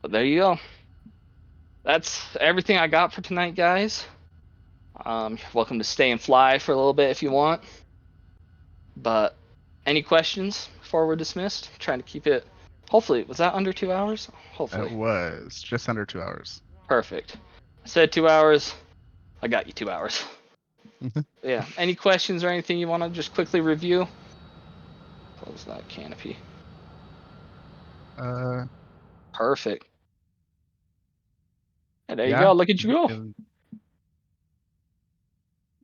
But there you go. that's everything I got for tonight, guys. You're welcome to stay and fly for a little bit if you want. But any questions before we're dismissed? I'm trying to keep it. Hopefully, was that under 2 hours? Hopefully. It was just under 2 hours. Perfect. I said 2 hours. I got you 2 hours. Yeah. Any questions or anything you want to just quickly review? Close that canopy. Perfect. And there you Yeah. go. Look at you go.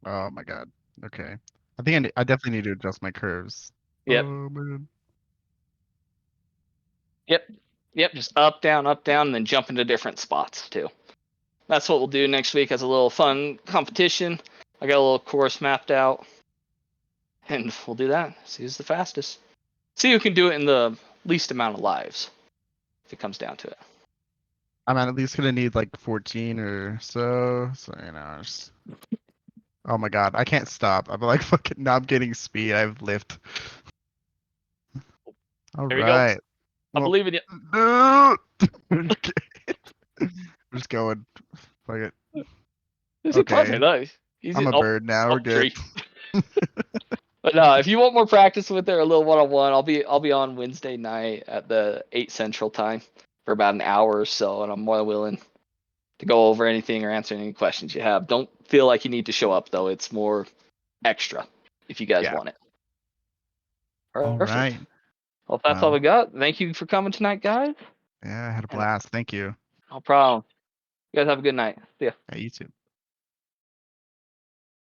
Oh my god. Okay. I think I definitely need to adjust my curves. Yep. Oh man. Yep. Just up, down, and then jump into different spots too. That's what we'll do next week as a little fun competition. I got a little course mapped out. And we'll do that. See who's the fastest. See who can do it in the least amount of lives. If it comes down to it. I'm at least gonna need like 14 or so. So just... Oh my god, I can't stop. I'm like fucking now I'm getting speed. I have lift. All There you go. right. I believe in you. Okay. We're just going. Fuck it. This is Okay. perfect. Nice. I'm a bird now. We're good. But no, if you want more practice with it or a little one-on-one, I'll be on Wednesday night at the 8 Central time for about an hour or so, and I'm more than willing to go over anything or answer any questions you have. Don't feel like you need to show up though. It's more extra if you guys want it. All Perfect. right. Well, if that's all we got, thank you for coming tonight, guys. Yeah, I had a blast. Thank you. No problem. You guys have a good night. See ya. Yeah, you too.